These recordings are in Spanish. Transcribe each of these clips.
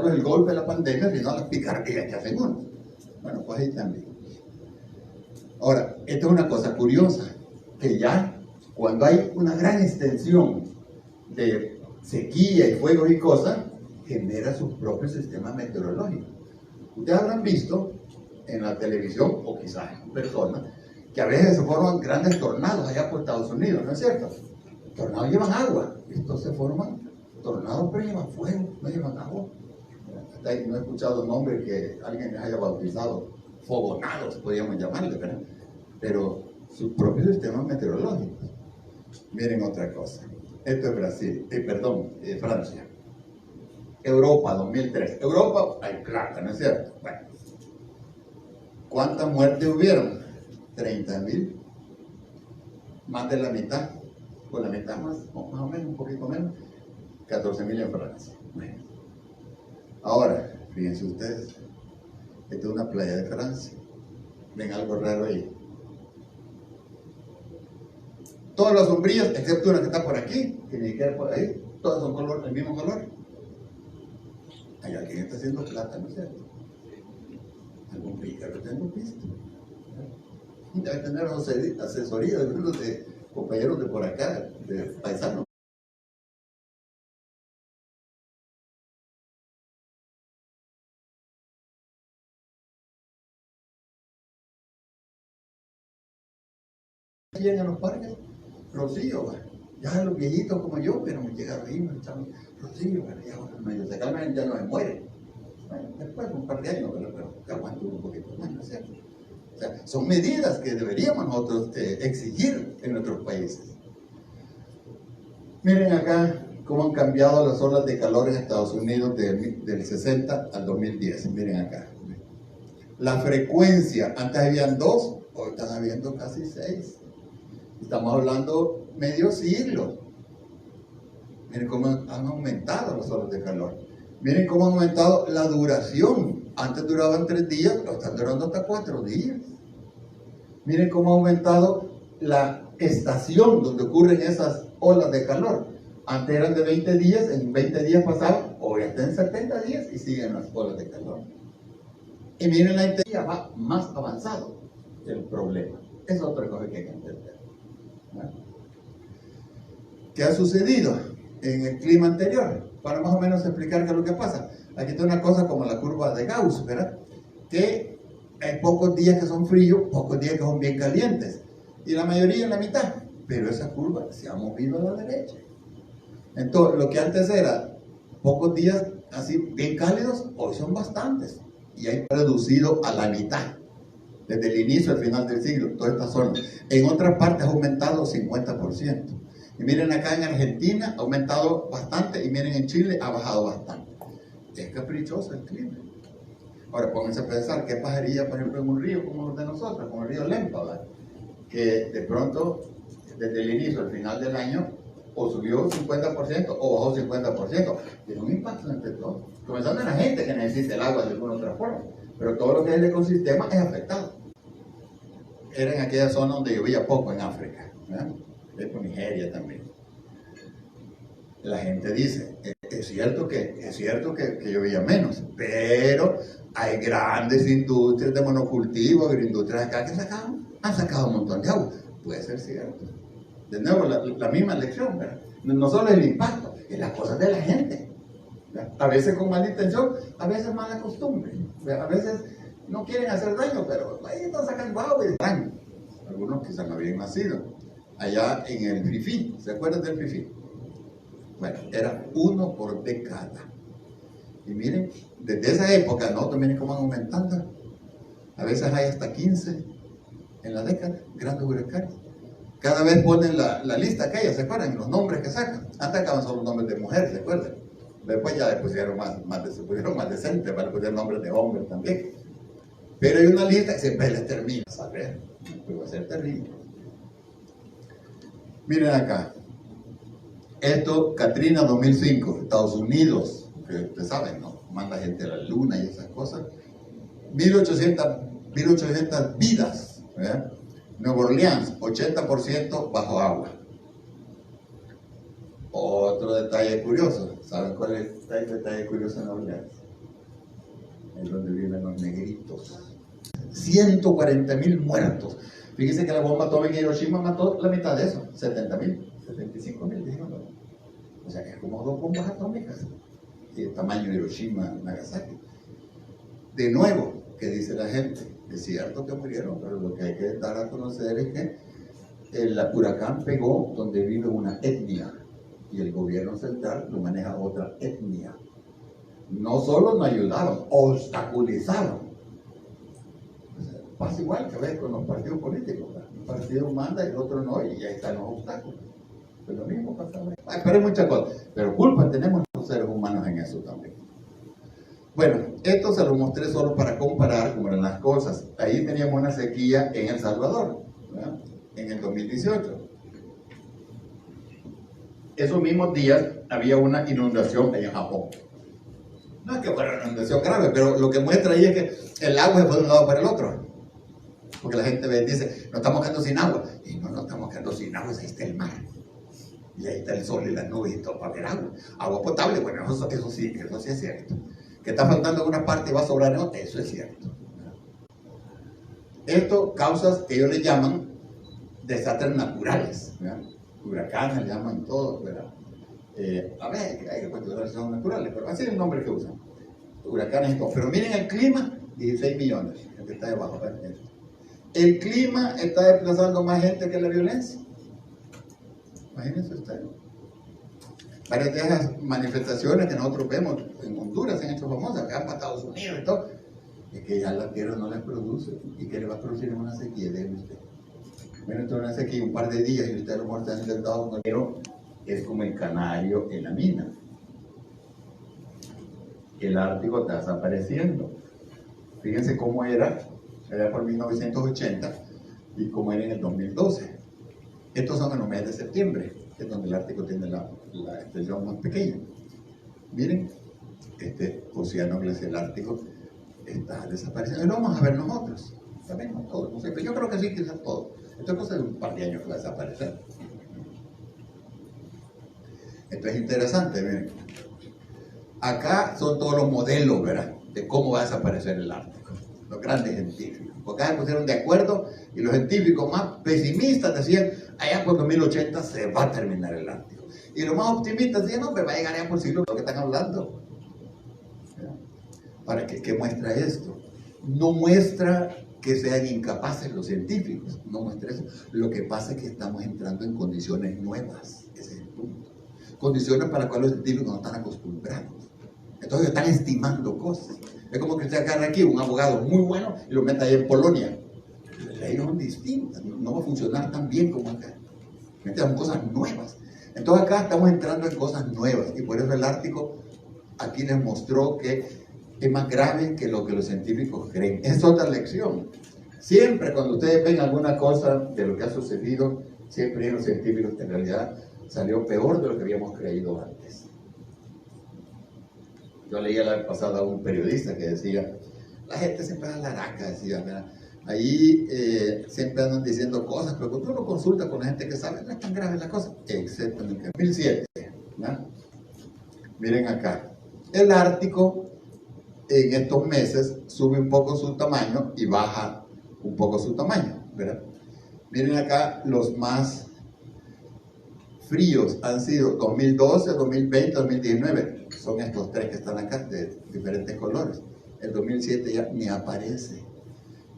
solo el golpe de la pandemia, sino las picardías que hacen uno. Bueno, pues ahí también. Ahora, esta es una cosa curiosa, que ya cuando hay una gran extensión de sequía y fuegos y cosas, genera sus propios sistemas meteorológicos. Ustedes habrán visto en la televisión, o quizás en persona, que a veces se forman grandes tornados allá por Estados Unidos, ¿no es cierto? Los tornados llevan agua, estos se forman tornados pero llevan fuego, no llevan agua. Hasta ahí no he escuchado nombre que alguien les haya bautizado, fogonados podríamos llamarle, ¿verdad? Pero sus propios sistemas meteorológicos. Miren otra cosa, esto es Brasil, Francia. Europa, 2003. Europa hay plata, ¿no es cierto? Bueno, ¿cuántas muertes hubieron? 30.000. Más de la mitad, o la mitad más o menos, un poquito menos, 14.000 en Francia. Bueno. Ahora, fíjense ustedes, esta es una playa de Francia. ¿Ven algo raro ahí? Todas las sombrillas, excepto una que está por aquí, que ni queda por ahí, todas son color, el mismo color. Hay alguien que está haciendo plata, ¿no es cierto? Algún pícaro tengo visto. Debe tener asesoría de algunos de compañeros de por acá, de paisanos. Llegan a los parques, Rocío, ya los viejitos como yo, pero me llegaron ahí, me echaron Rocío, ya medio se calman, ya no se mueren. Bueno, después de un par de años, pero que aguanto un poquito más, ¿no es cierto? O sea, son medidas que deberíamos nosotros exigir en nuestros países. Miren acá cómo han cambiado las olas de calor en Estados Unidos del 60 al 2010. Miren acá. La frecuencia, antes habían 2, hoy están habiendo casi 6. Estamos hablando medio siglo. Miren cómo han aumentado las olas de calor. Miren cómo ha aumentado la duración. Antes duraban 3 días, pero están durando hasta 4 días. Miren cómo ha aumentado la estación donde ocurren esas olas de calor. Antes eran de 20 días, en 20 días pasaban, hoy están en 70 días y siguen las olas de calor. Y miren, la intensidad va más avanzado el problema. Es otra cosa que hay que entender. ¿Vale? ¿Qué ha sucedido en el clima anterior? Para más o menos explicar qué es lo que pasa. Aquí está una cosa como la curva de Gauss, ¿verdad? Que hay pocos días que son fríos, pocos días que son bien calientes. Y la mayoría en la mitad. Pero esa curva se ha movido a la derecha. Entonces, lo que antes era pocos días así bien cálidos, hoy son bastantes. Y hay reducido a la mitad. Desde el inicio al final del siglo, toda esta zona. En otras partes ha aumentado 50%. Y miren acá en Argentina ha aumentado bastante, y miren en Chile ha bajado bastante. Es caprichoso el clima. Ahora pónganse a pensar, ¿qué pasaría, por ejemplo, en un río como el de nosotros, como el río Lempa, ¿verdad? Que de pronto, desde el inicio al final del año, o subió 50% o bajó 50%. Tiene un impacto entre todo. Comenzando en la gente que necesita el agua de alguna otra forma, pero todo lo que es el ecosistema es afectado. Era en aquella zona donde llovía poco en África, ¿verdad? Por Nigeria también. La gente dice, es cierto que llovía menos, pero hay grandes industrias de monocultivo, agroindustrias acá que han sacado un montón de agua. Puede ser cierto. De nuevo, la misma lección, ¿verdad? No solo el impacto, es las cosas de la gente, ¿verdad? A veces con mala intención, a veces mala costumbre, ¿verdad? A veces no quieren hacer daño, pero ahí están sacando agua y daño. Algunos quizás no habían nacido. Allá en el FIFI, ¿se acuerdan del FIFI? Bueno, era 1 por década. Y miren, desde esa época, nosotros miren cómo van aumentando. A veces hay hasta 15 en la década, grandes huracanes. Cada vez ponen la lista aquella, ¿se acuerdan? Los nombres que sacan. Antes acaban solo los nombres de mujeres, ¿se acuerdan? Después ya le pusieron más decentes, para poner nombres de hombres también. Pero hay una lista que siempre les termina, ¿sabes? Pues va a ser terrible. Miren acá. Esto, Katrina 2005, Estados Unidos, que ustedes saben, ¿no? Manda gente a la luna y esas cosas. 1800 vidas, ¿verdad? Nueva Orleans, 80% bajo agua. Otro detalle curioso, ¿saben cuál es el detalle curioso en Nueva Orleans? es donde viven los negritos. 140.000 muertos. Fíjense que la bomba atómica de Hiroshima mató la mitad de eso, 70.000, 75.000, dijimos. O sea, es como 2 bombas atómicas, el tamaño de Hiroshima, Nagasaki. De nuevo, ¿qué dice la gente? Es cierto que murieron, pero lo que hay que dar a conocer es que el huracán pegó donde vive una etnia y el gobierno central lo maneja otra etnia. No solo no ayudaron, obstaculizaron. Pasa igual que ves con los partidos políticos. Un partido manda y el otro no, y ahí están los obstáculos. Pues lo mismo pasa. Pero hay muchas cosas. Pero culpa tenemos los seres humanos en eso también. Bueno, esto se lo mostré solo para comparar cómo eran las cosas. Ahí teníamos una sequía en El Salvador, ¿verdad? En el 2018. Esos mismos días había una inundación en Japón. No es que fuera una inundación grave, pero lo que muestra ahí es que el agua se fue de un lado para el otro. Porque la gente dice, nos estamos quedando sin agua. Y no nos estamos quedando sin agua, ahí está el mar. Y ahí está el sol y las nubes y todo para ver agua. Agua potable, bueno, eso sí es cierto. Que está faltando en una parte y va a sobrar en otra, eso es cierto. Esto causas que ellos le llaman desastres naturales, ¿verdad? Huracanes le llaman todo, ¿verdad? A ver, hay que considerar que son naturales, pero así es el nombre que usan. Huracanes y todo. Pero miren el clima, 16 millones, el que está debajo. ¿Verdad? El clima está desplazando más gente que la violencia. Imagínense ustedes. Varias de esas manifestaciones que nosotros vemos en Honduras se han hecho famosas, que van para Estados Unidos y todo. Es que ya la tierra no les produce. ¿Y qué le va a producir en una sequía de usted? Bueno, entonces una sequía un par de días y usted a lo mejor está intentado, pero es como el canario en la mina. El Ártico está desapareciendo. Fíjense cómo era por 1980 y cómo era en el 2012. Estos son en los meses de septiembre, que es donde el Ártico tiene la extensión más pequeña. Miren, este océano glacial ártico está desapareciendo. Y lo vamos a ver nosotros. También no todos, no sé, pero yo creo que sí, quizás todos. Esto es cosa de un par de años que va a desaparecer. Esto es interesante, miren. Acá son todos los modelos, ¿verdad? De cómo va a desaparecer el Ártico. Los grandes científicos. Porque acá se pusieron de acuerdo y los científicos más pesimistas decían, allá por 2080 se va a terminar el Ártico. Y los más optimistas decían, no, pero va a llegar allá por siglo, lo que están hablando. ¿Verdad? ¿Para qué muestra esto? No muestra que sean incapaces los científicos, no muestra eso. Lo que pasa es que estamos entrando en condiciones nuevas, ese es el punto. Condiciones para las cuales los científicos no están acostumbrados. Entonces están estimando cosas. Es como que usted agarra aquí un abogado muy bueno y lo meta ahí en Polonia. Las leyes son distintas, no va a funcionar tan bien como acá. Son cosas nuevas. Entonces acá estamos entrando en cosas nuevas y por eso el Ártico aquí les mostró que es más grave que lo que los científicos creen. Es otra lección. Siempre cuando ustedes ven alguna cosa de lo que ha sucedido, siempre los científicos en realidad salió peor de lo que habíamos creído antes. Yo leía la vez pasada a un periodista que decía, la gente siempre da la raca, decía, ¿verdad? Ahí siempre andan diciendo cosas, pero cuando uno consulta con la gente que sabe, no es tan grave la cosa, excepto en el 2007. ¿No? Miren acá, el Ártico en estos meses sube un poco su tamaño y baja un poco su tamaño, ¿verdad? Miren acá, los más fríos han sido 2012, 2020, 2019. Son estos tres que están acá de diferentes colores. El 2007 ya ni aparece.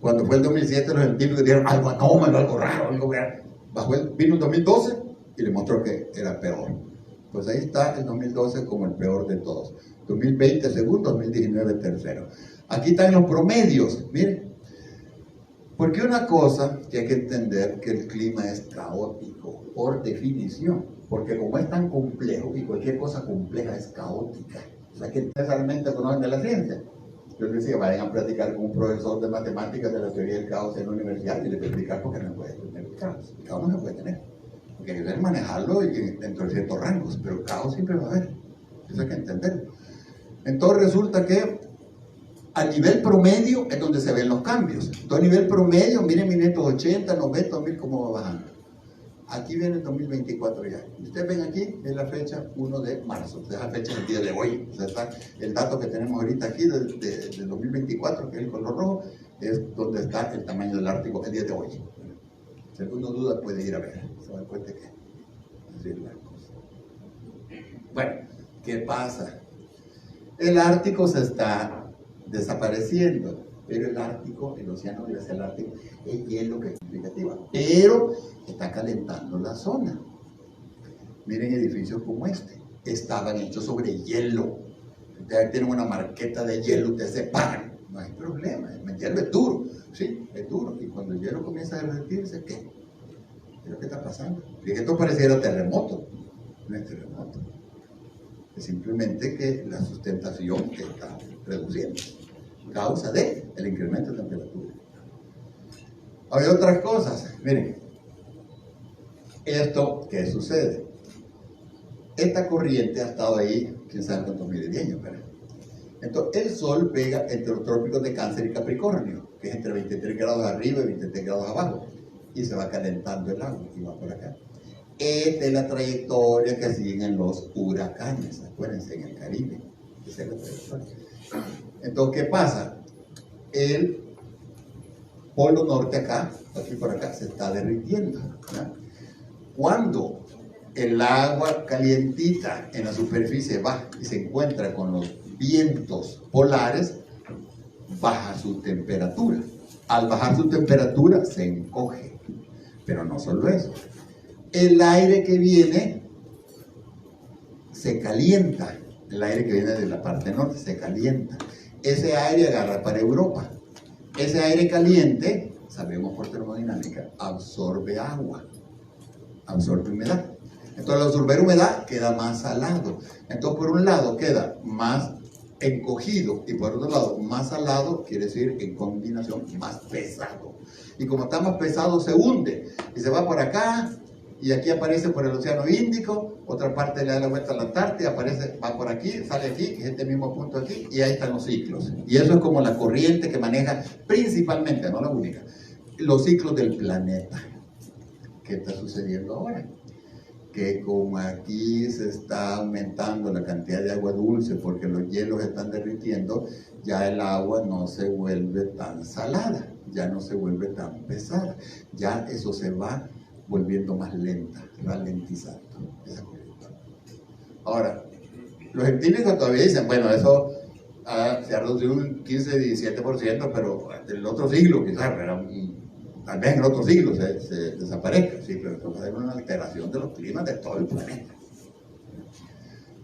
Cuando fue el 2007 los científicos dijeron algo anómalo, algo raro, algo raro. Vino el 2012 y le mostró que era peor. Pues ahí está el 2012 como el peor de todos. 2020 segundo, 2019 tercero. Aquí están los promedios, miren. Porque una cosa que hay que entender que el clima es caótico, por definición. Porque como es tan complejo, y cualquier cosa compleja es caótica. O sea, que necesariamente conocen de la ciencia. Yo les decía, vayan a platicar con un profesor de matemáticas de la teoría del caos en la universidad y les voy a explicar por qué no se puede tener el caos. El caos no se puede tener. Porque hay que manejarlo dentro de ciertos rangos, pero el caos siempre va a haber. Eso hay que entenderlo. Entonces resulta que a nivel promedio es donde se ven los cambios. Entonces a nivel promedio, miren 1980, 90, 2000 cómo va bajando. Aquí viene el 2024 ya. Ustedes ven aquí, es la fecha 1 de marzo. O sea, es la fecha del día de hoy. O sea, está el dato que tenemos ahorita aquí del 2024, que es el color rojo, es donde está el tamaño del Ártico el día de hoy. Si alguno duda puede ir a ver. Se da cuenta que así es la cosa. Bueno, ¿qué pasa? El Ártico se está desapareciendo, pero el Ártico, el océano glacial ártico, es hielo que es significativo, pero está calentando la zona. Miren edificios como este, estaban hechos sobre hielo. Ustedes tienen una marqueta de hielo, ustedes se paran, no hay problema, el hielo es duro, sí, es duro, y cuando el hielo comienza a derretirse, ¿qué? ¿Qué es lo que está pasando? Y esto pareciera terremoto, no es terremoto. Es simplemente que la sustentación está reduciendo, causa de el incremento de temperatura. Hay otras cosas, miren, esto, ¿qué sucede? Esta corriente ha estado ahí, quién sabe cuántos miles de años, ¿verdad? Entonces, el Sol pega entre los trópicos de Cáncer y Capricornio, que es entre 23 grados arriba y 23 grados abajo, y se va calentando el agua y va por acá. Esta es la trayectoria que siguen los huracanes, acuérdense, en el Caribe. Esa es la trayectoria. Entonces, ¿qué pasa? El polo norte acá, aquí por acá, se está derritiendo, ¿verdad? Cuando el agua calientita en la superficie va y se encuentra con los vientos polares, baja su temperatura. Al bajar su temperatura, se encoge. Pero no solo eso. El aire que viene se calienta. El aire que viene de la parte norte se calienta. Ese aire agarra para Europa. Ese aire caliente, sabemos por termodinámica, absorbe agua, absorbe humedad. Entonces, al absorber humedad queda más salado. Entonces, por un lado queda más encogido y por otro lado más salado, quiere decir en combinación más pesado. Y como está más pesado, se hunde y se va por acá. Y aquí aparece por el Océano Índico, otra parte le da la vuelta a la Antártida, aparece, va por aquí, sale aquí, que es este mismo punto aquí, y ahí están los ciclos. Y eso es como la corriente que maneja principalmente, no la única, los ciclos del planeta. ¿Qué está sucediendo ahora? Que como aquí se está aumentando la cantidad de agua dulce porque los hielos están derritiendo, ya el agua no se vuelve tan salada, ya no se vuelve tan pesada, ya eso se va volviendo más lenta, ralentizando esa corriente. Ahora, los científicos todavía dicen, bueno, eso se ha reducido un 15-17%, pero del otro siglo quizás, tal vez en el otro siglo se desaparezca, sí, pero esto va a ser una alteración de los climas de todo el planeta.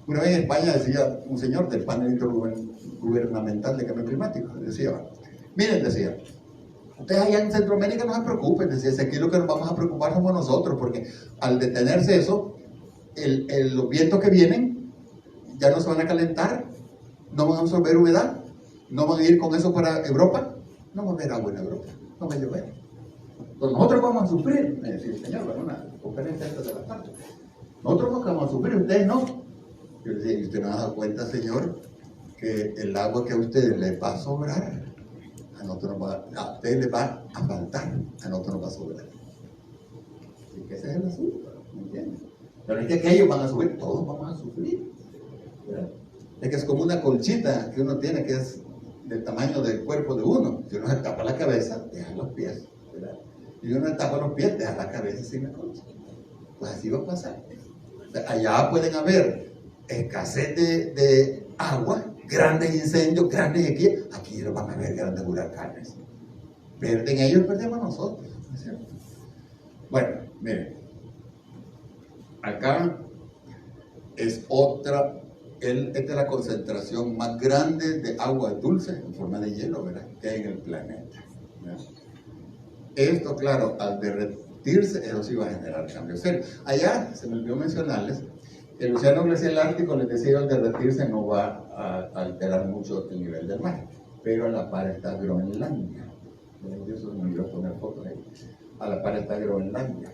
Una vez en España decía un señor del panel intergubernamental de cambio climático, decía, miren, decía, ustedes allá en Centroamérica no se preocupen, decía, aquí lo que nos vamos a preocupar somos nosotros, porque al detenerse eso, los vientos que vienen ya no se van a calentar, no van a absorber humedad, no van a ir con eso para Europa, no va a haber agua en Europa, no va a llover. Entonces nosotros vamos a sufrir, me decía el señor, en una conferencia antes de la tarde, nosotros vamos a sufrir, ustedes no. Yo le decía, ¿y usted no ha dado cuenta, señor, que el agua que a ustedes les va a sobrar, a ustedes les va a faltar, a nosotros nos va a sobrar? Así que ese es el asunto, ¿me entiendes? Pero es que aquellos van a subir, todos vamos a sufrir, ¿verdad? Es que es como una colchita que uno tiene que es del tamaño del cuerpo de uno. Si uno se tapa la cabeza, deja los pies, ¿verdad? Y uno se tapa los pies, deja la cabeza sin la colcha. Pues así va a pasar. O sea, allá pueden haber escasez de agua, grandes incendios, grandes sequías. Aquí no van a haber grandes huracanes. Pierden ellos, perdemos nosotros, ¿no es cierto? Bueno, miren, acá es otra, esta es la concentración más grande de agua dulce en forma de hielo, ¿verdad?, que hay en el planeta, ¿verdad? Esto, claro, al derretirse, eso sí va a generar cambios serios. Allá, se me olvidó mencionarles, el océano glacial ártico, les decía, al derretirse no va a alterar mucho el nivel del mar, pero a la par está Groenlandia. Yo se me olvidó poner fotos ahí. A la par está Groenlandia.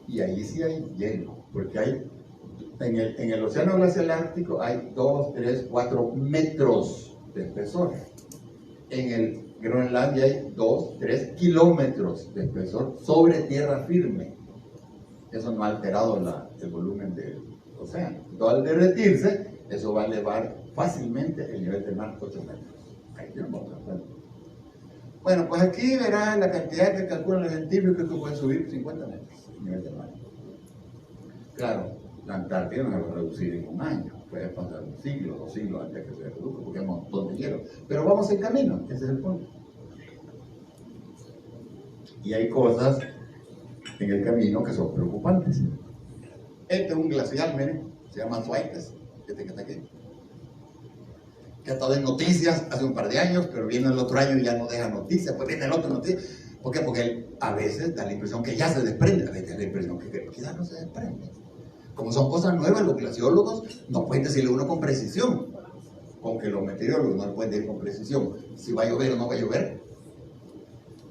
Y ahí sí hay hielo, porque hay, en el océano glacial ártico hay 2, 3, 4 metros de espesor. En el Groenlandia hay 2, 3 kilómetros de espesor sobre tierra firme. eso no ha alterado el volumen del océano. Entonces, al derretirse, eso va a elevar fácilmente el nivel del mar 8 metros. Ahí tenemos otra fuente. Bueno, pues aquí verás la cantidad que calculan los científicos que puede subir 50 metros el nivel del mar. Claro, la Antártida no se va a reducir en un año, puede pasar un siglo, 2 siglos antes de que se reduzca, porque hay un montón de hielo. Pero vamos en camino, ese es el punto. Y hay cosas en el camino que son preocupantes. Este es un glacial, miren, se llama Thwaites, este que está aquí, que ha estado en noticias hace un par de años, pero viene el otro año y ya no deja noticias, pues viene el otro noticia. ¿Por qué? Porque él a veces da la impresión que ya se desprende, a veces da la impresión que ya no se desprende. Como son cosas nuevas, los glaciólogos no pueden decirle uno con precisión, con que los meteorólogos no le pueden decir con precisión si va a llover o no va a llover.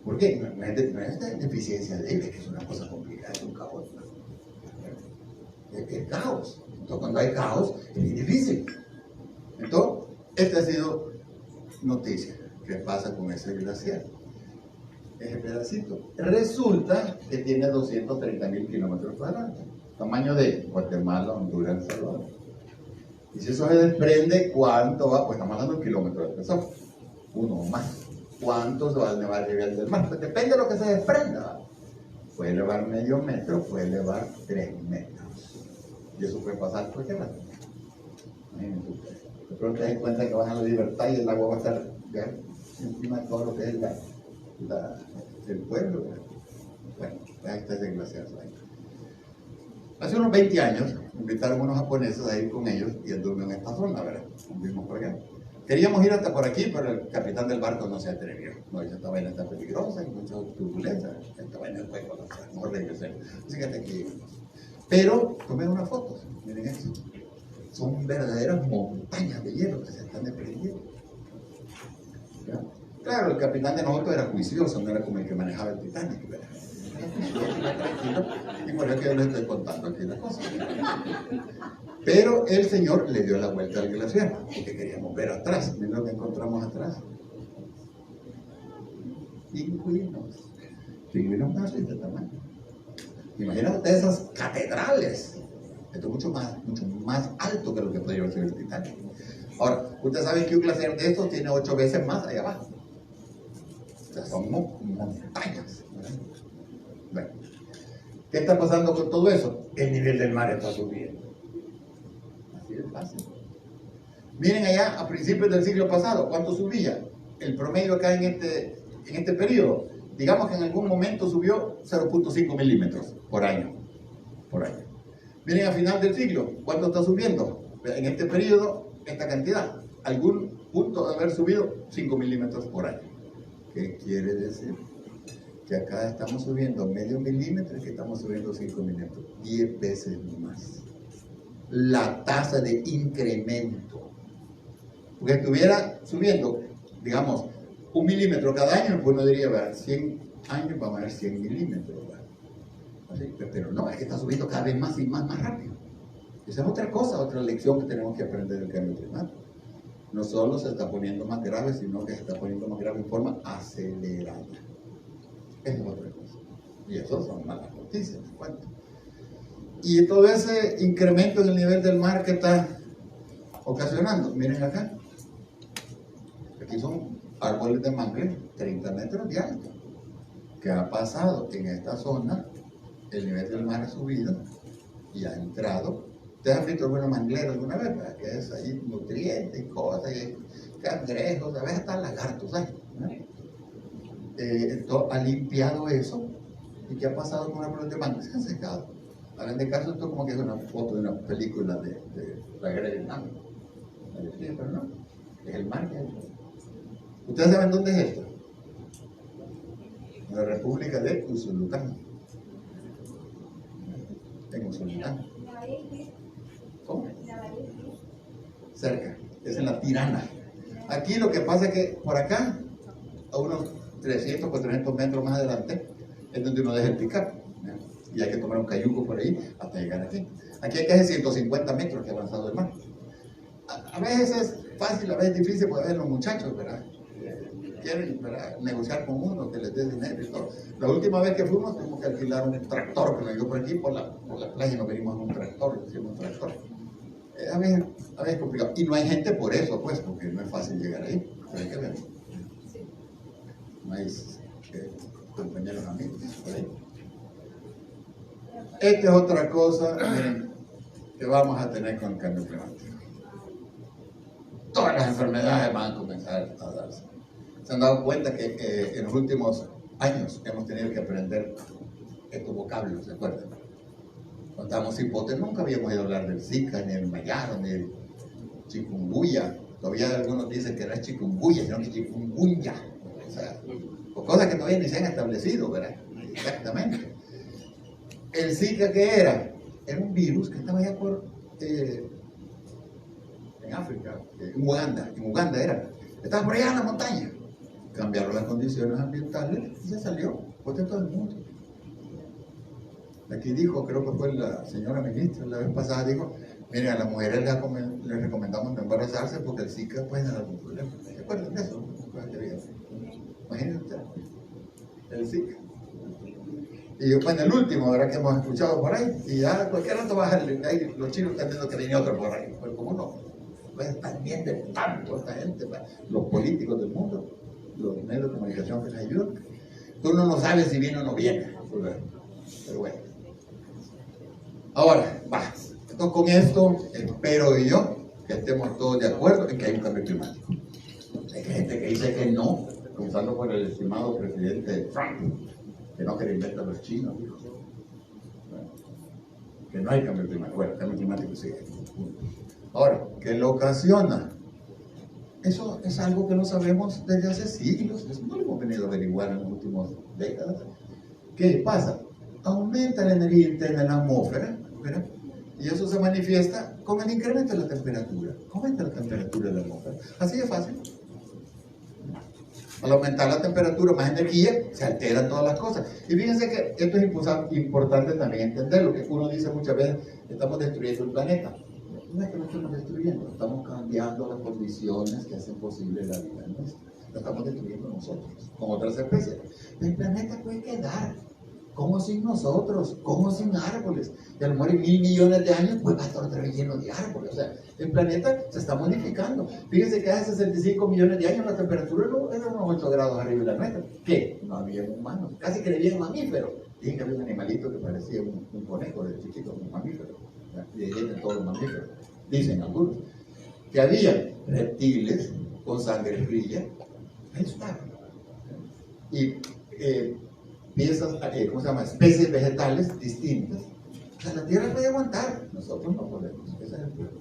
¿Por qué? No es deficiencia de él, es que es una cosa complicada, es un caos. Es caos. Entonces, cuando hay caos, es difícil. Entonces, esta ha sido noticia. ¿Qué pasa con ese glaciar? Ese pedacito. Resulta que tiene 230.000 kilómetros cuadrados. Tamaño de Guatemala, Honduras, El Salvador. Y si eso se desprende, ¿cuánto va? Pues estamos hablando de un kilómetro de espesor. Uno o más. ¿Cuánto se va a elevar el nivel del mar? Pues depende de lo que se desprenda. Puede elevar medio metro, puede elevar 3 metros. Y eso puede pasar cualquier rato. De pronto te das cuenta que vas a la libertad y el agua va a estar encima de todo lo que es el pueblo. Bueno, ahí está ese glaciar. Hace unos 20 años invitaron unos japoneses a ir con ellos y él durmió en esta zona, ¿verdad? Vimos por acá. Queríamos ir hasta por aquí, pero el capitán del barco no se atrevió. No, dice, esta vaina está peligrosa, hay mucha turbulencia, esta vaina puede colapsar, no regresemos. Así que hasta aquí. Pero tomen unas fotos, miren esto. Son verdaderas montañas de hielo que se están desprendiendo. ¿Ya? Claro, el capitán de nosotros era juicioso, no era como el que manejaba el Titanic, ¿verdad? Tranquilo, y por eso que yo les estoy contando aquí la cosa. Pero el señor le dio la vuelta al glaciar, porque queríamos ver atrás. Miren lo que encontramos atrás. Pingüinos. Pingüinos más de este tamaño. Imagínate esas catedrales. Esto es mucho más alto que lo que podría ser el Titanic. Ahora, ustedes saben que un glaciar de estos tiene 8 veces más allá abajo. O sea, son montañas. Bueno, ¿qué está pasando con todo eso? El nivel del mar está subiendo. Así de fácil. Miren allá, a principios del siglo pasado, ¿cuánto subía? El promedio acá en este periodo, digamos que en algún momento subió 0.5 milímetros por año. Miren a final del siglo, ¿cuánto está subiendo? En este periodo, esta cantidad. Algún punto de haber subido 5 milímetros por año. ¿Qué quiere decir? Que acá estamos subiendo medio milímetro y que estamos subiendo 5 milímetros. 10 veces más. La tasa de incremento. Porque estuviera subiendo, digamos, 1 milímetro cada año, pues uno diría, ¿verdad? 100 años vamos a ver 100 milímetros. ¿Verdad? Así, pero no, es que está subiendo cada vez más y más rápido. Esa es otra cosa, otra lección que tenemos que aprender del cambio climático. No solo se está poniendo más grave, sino que se está poniendo más grave en forma acelerada. Esa es otra cosa. Y eso son malas noticias, les cuento. Y todo ese incremento en el nivel del mar que está ocasionando, miren acá. Aquí son árboles de mangle 30 metros de alto. ¿Qué ha pasado? En esta zona el nivel del mar ha subido y ha entrado. ¿Ustedes han visto alguna manglera alguna vez? ¿Verdad? Que es ahí nutrientes y cosas, y cangrejos, a veces hasta lagartos, ¿sabes? Esto ha limpiado eso. ¿Y qué ha pasado con los árboles de mangle? Se han secado. Ahora, en este caso, esto como que es una foto de una película de la guerra de Vietnam. Pero no, es el mar que hay. ¿Ustedes saben dónde es esto? En la República de Usulután. En Usulután. ¿Cómo? Cerca, es en la Tirana. Aquí lo que pasa es que por acá, a unos 300, 400 metros más adelante, es donde uno deja el pick-up. Y hay que tomar un cayuco por ahí hasta llegar aquí. Aquí hay que hacer 150 metros que ha avanzado el mar. A veces es fácil, a veces es difícil, puede ver los muchachos, ¿verdad? quieren, ¿verdad?, negociar con uno, que les dé dinero y todo. La última vez que fuimos tuvimos que alquilar un tractor que nos dio por aquí, por la playa, nos venimos en un tractor, hicimos un tractor. A veces es complicado. Y no hay gente por eso, pues, porque no es fácil llegar ahí. Pero hay que ver. No hay compañeros amigos por ahí. Esta es otra cosa, miren, que vamos a tener con el cambio climático. Todas las enfermedades van a comenzar a darse. Se han dado cuenta que en los últimos años hemos tenido que aprender estos vocablos, ¿se acuerdan? Cuando estábamos hipotes nunca habíamos oído hablar del Zika, ni del Mayaro, ni del chikungunya. Todavía algunos dicen que no es chikungunya, sino que es chikungunya. O sea, cosas que todavía ni se han establecido, ¿verdad? Exactamente. El Zika, ¿qué era? Era un virus que estaba allá por en África, en Uganda era. Estaba por allá en la montaña. Cambiaron las condiciones ambientales y se salió por todo el mundo. Aquí dijo, creo que fue la señora ministra la vez pasada, dijo, miren, a las mujeres les recomendamos no embarazarse porque el Zika puede dar algún problema. ¿Se acuerdan de eso? Imagínense, el Zika. Y bueno, el último, ¿verdad?, que hemos escuchado por ahí, y ya cualquier rato va a ahí, los chinos están viendo que viene otro por ahí, pero como no, pues están viendo tanto esta gente, los políticos del mundo, los medios de comunicación que les ayudan. Uno no sabe si viene o no viene, pero bueno. Ahora, va. Entonces con esto espero yo que estemos todos de acuerdo en que hay un cambio climático. Hay gente que dice que no, comenzando por el estimado presidente Trump, que no quiere inventar los chinos, dijo. Bueno, que no hay cambio climático. Bueno, el cambio climático sigue. Ahora, ¿qué lo ocasiona? Eso es algo que no sabemos desde hace siglos. Eso no lo hemos venido a averiguar en las últimas décadas. ¿Qué pasa? Aumenta la energía interna en la atmósfera, ¿verdad? Y eso se manifiesta con el incremento de la temperatura. Aumenta la temperatura de la atmósfera. Así de fácil. Al aumentar la temperatura, más energía, se alteran todas las cosas. Y fíjense que esto es importante también entender. Lo que uno dice muchas veces, estamos destruyendo el planeta. No es que lo estamos destruyendo, estamos cambiando las condiciones que hacen posible la vida nuestra. Lo estamos destruyendo nosotros, con otras especies. El planeta puede quedar como sin nosotros, como sin árboles. Y a lo mejor en 1.000 millones de años pues va a estar otra vez lleno de árboles. O sea, el planeta se está modificando. Fíjense que hace 65 millones de años la temperatura era unos 8 grados arriba de la nuestra. ¿Qué? No había humanos, casi que había mamíferos. Dicen que había un animalito que parecía un conejo de chiquito, un mamífero. Y ahí vienen todos los mamíferos. Dicen algunos que había reptiles con sangre fría. Ahí está. Y piezas, ¿cómo se llama?, especies vegetales distintas. O sea, la Tierra puede aguantar, nosotros no podemos. Ese es el problema.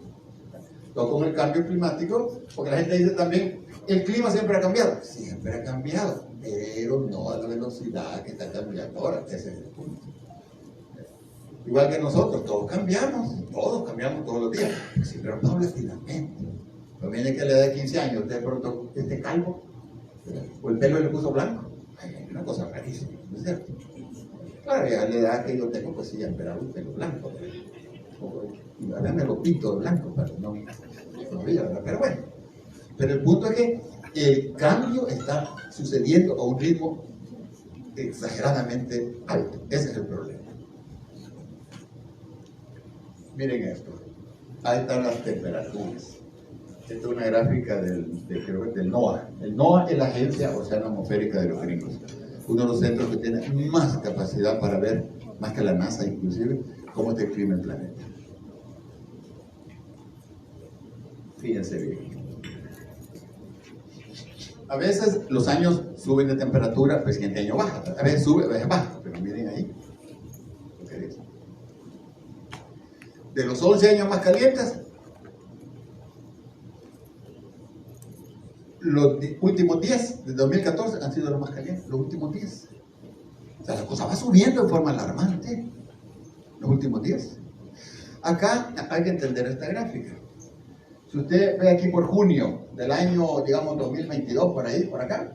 Todo con el cambio climático, porque la gente dice también, el clima siempre ha cambiado. Siempre ha cambiado, pero no a la velocidad que está cambiando ahora. Ese es el punto. Igual que nosotros, todos cambiamos todos los días, pero paulatinamente. Pero viene que a la edad de 15 años, de pronto, calvo, o el pelo le puso blanco. Hay una cosa rarísima, ¿no es cierto? Claro, ya a la edad que yo tengo, pues sí, ya esperaba un pelo blanco. Y ahora me lo pinto de blanco, pero no todavía, ¿verdad? Pero bueno. Pero el punto es que el cambio está sucediendo a un ritmo exageradamente alto. Ese es el problema. Miren esto. Ahí están las temperaturas. Esta es una gráfica creo que del NOAA. El NOAA es la Agencia Oceano Atmosférica de los Gringos. Uno de los centros que tiene más capacidad para ver, más que la NASA inclusive, cómo está el clima del planeta. Fíjense bien. A veces los años suben de temperatura, pues el siguiente año baja. A veces sube, a veces baja. Pero miren ahí. De los 11 años más calientes, los últimos 10, de 2014, han sido los más calientes, los últimos 10. O sea, la cosa va subiendo de forma alarmante, los últimos 10. Acá hay que entender esta gráfica. Si usted ve aquí por junio del año, digamos, 2022, por ahí, por acá,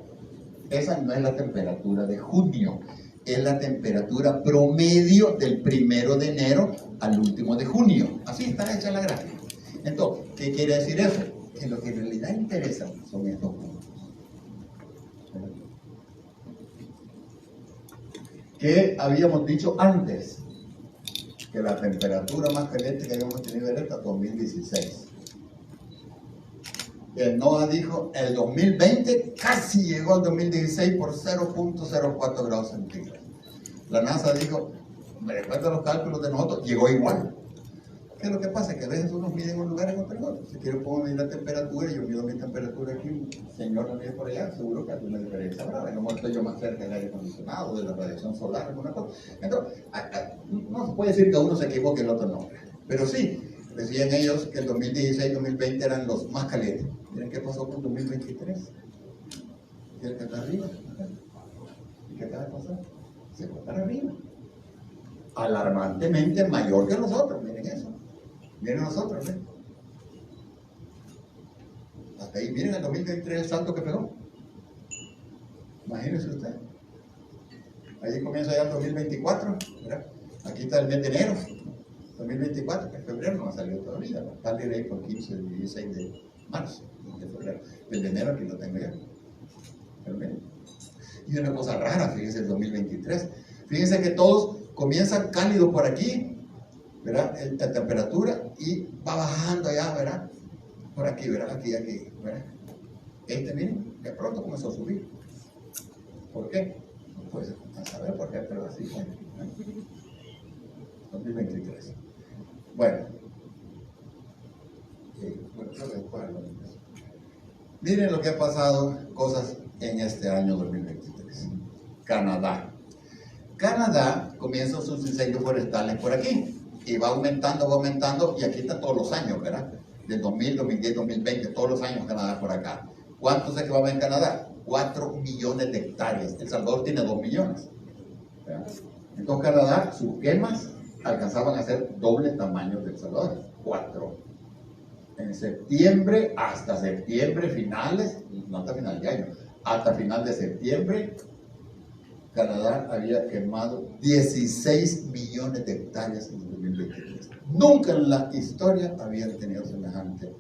esa no es la temperatura de junio, es la temperatura promedio del 1 de enero al último de junio. Así está hecha la gráfica. Entonces, ¿qué quiere decir eso? Que lo que en realidad interesa son estos puntos. ¿Qué habíamos dicho antes? Que la temperatura más caliente que habíamos tenido era hasta 2016. El NOAA dijo, el 2020 casi llegó al 2016 por 0.04 grados centígrados. La NASA dijo, después de los cálculos de nosotros, llegó igual. ¿Qué es lo que pasa? Que a veces unos miden un lugar en otro lugar. Si quiero puedo medir la temperatura, yo mido mi temperatura aquí, un señor la mide por allá, seguro que hace una diferencia. A lo mejor estoy yo más cerca del aire acondicionado, de la radiación solar, alguna cosa. Entonces, no se puede decir que uno se equivoque y el otro no. Pero sí, decían ellos que el 2016 y 2020 eran los más calientes. Miren qué pasó con 2023. ¿Quieren que está arriba? ¿Y qué acaba de pasar? Se fue para arriba. Alarmantemente mayor que nosotros, miren eso. Miren nosotros, ¿eh? Hasta ahí, miren el 2023 el salto que pegó. Imagínense usted. Ahí comienza ya el 2024, ¿verdad? Aquí está el mes de enero, 2024, que en febrero no ha salido todavía, ¿no? Sale ahí por 15, 16 de marzo, de febrero. El de enero aquí lo tengo ya. Pero miren. Y una cosa rara, fíjense, el 2023. Fíjense que todos comienzan cálidos por aquí, ¿verdad? La temperatura y va bajando allá, ¿verdad? Por aquí, ¿verdad? Aquí, ¿verdad? Miren, de pronto comenzó a subir. ¿Por qué? Pues a saber por qué, pero así fue. 2023. Bueno. Miren lo que ha pasado, cosas en este año 2023. Canadá. Canadá comienza sus incendios forestales por aquí. Y va aumentando, y aquí está todos los años, ¿verdad? Del 2000, 2010, 2020, todos los años Canadá por acá. ¿Cuánto se quemaba en Canadá? 4 millones de hectáreas. El Salvador tiene 2 millones. ¿Verdad? Entonces Canadá, sus quemas alcanzaban a ser doble tamaño del Salvador. 4. En septiembre, hasta septiembre, finales, no hasta final de año, hasta final de septiembre, Canadá había quemado 16 millones de hectáreas en 2023. Nunca en la historia habían tenido semejante.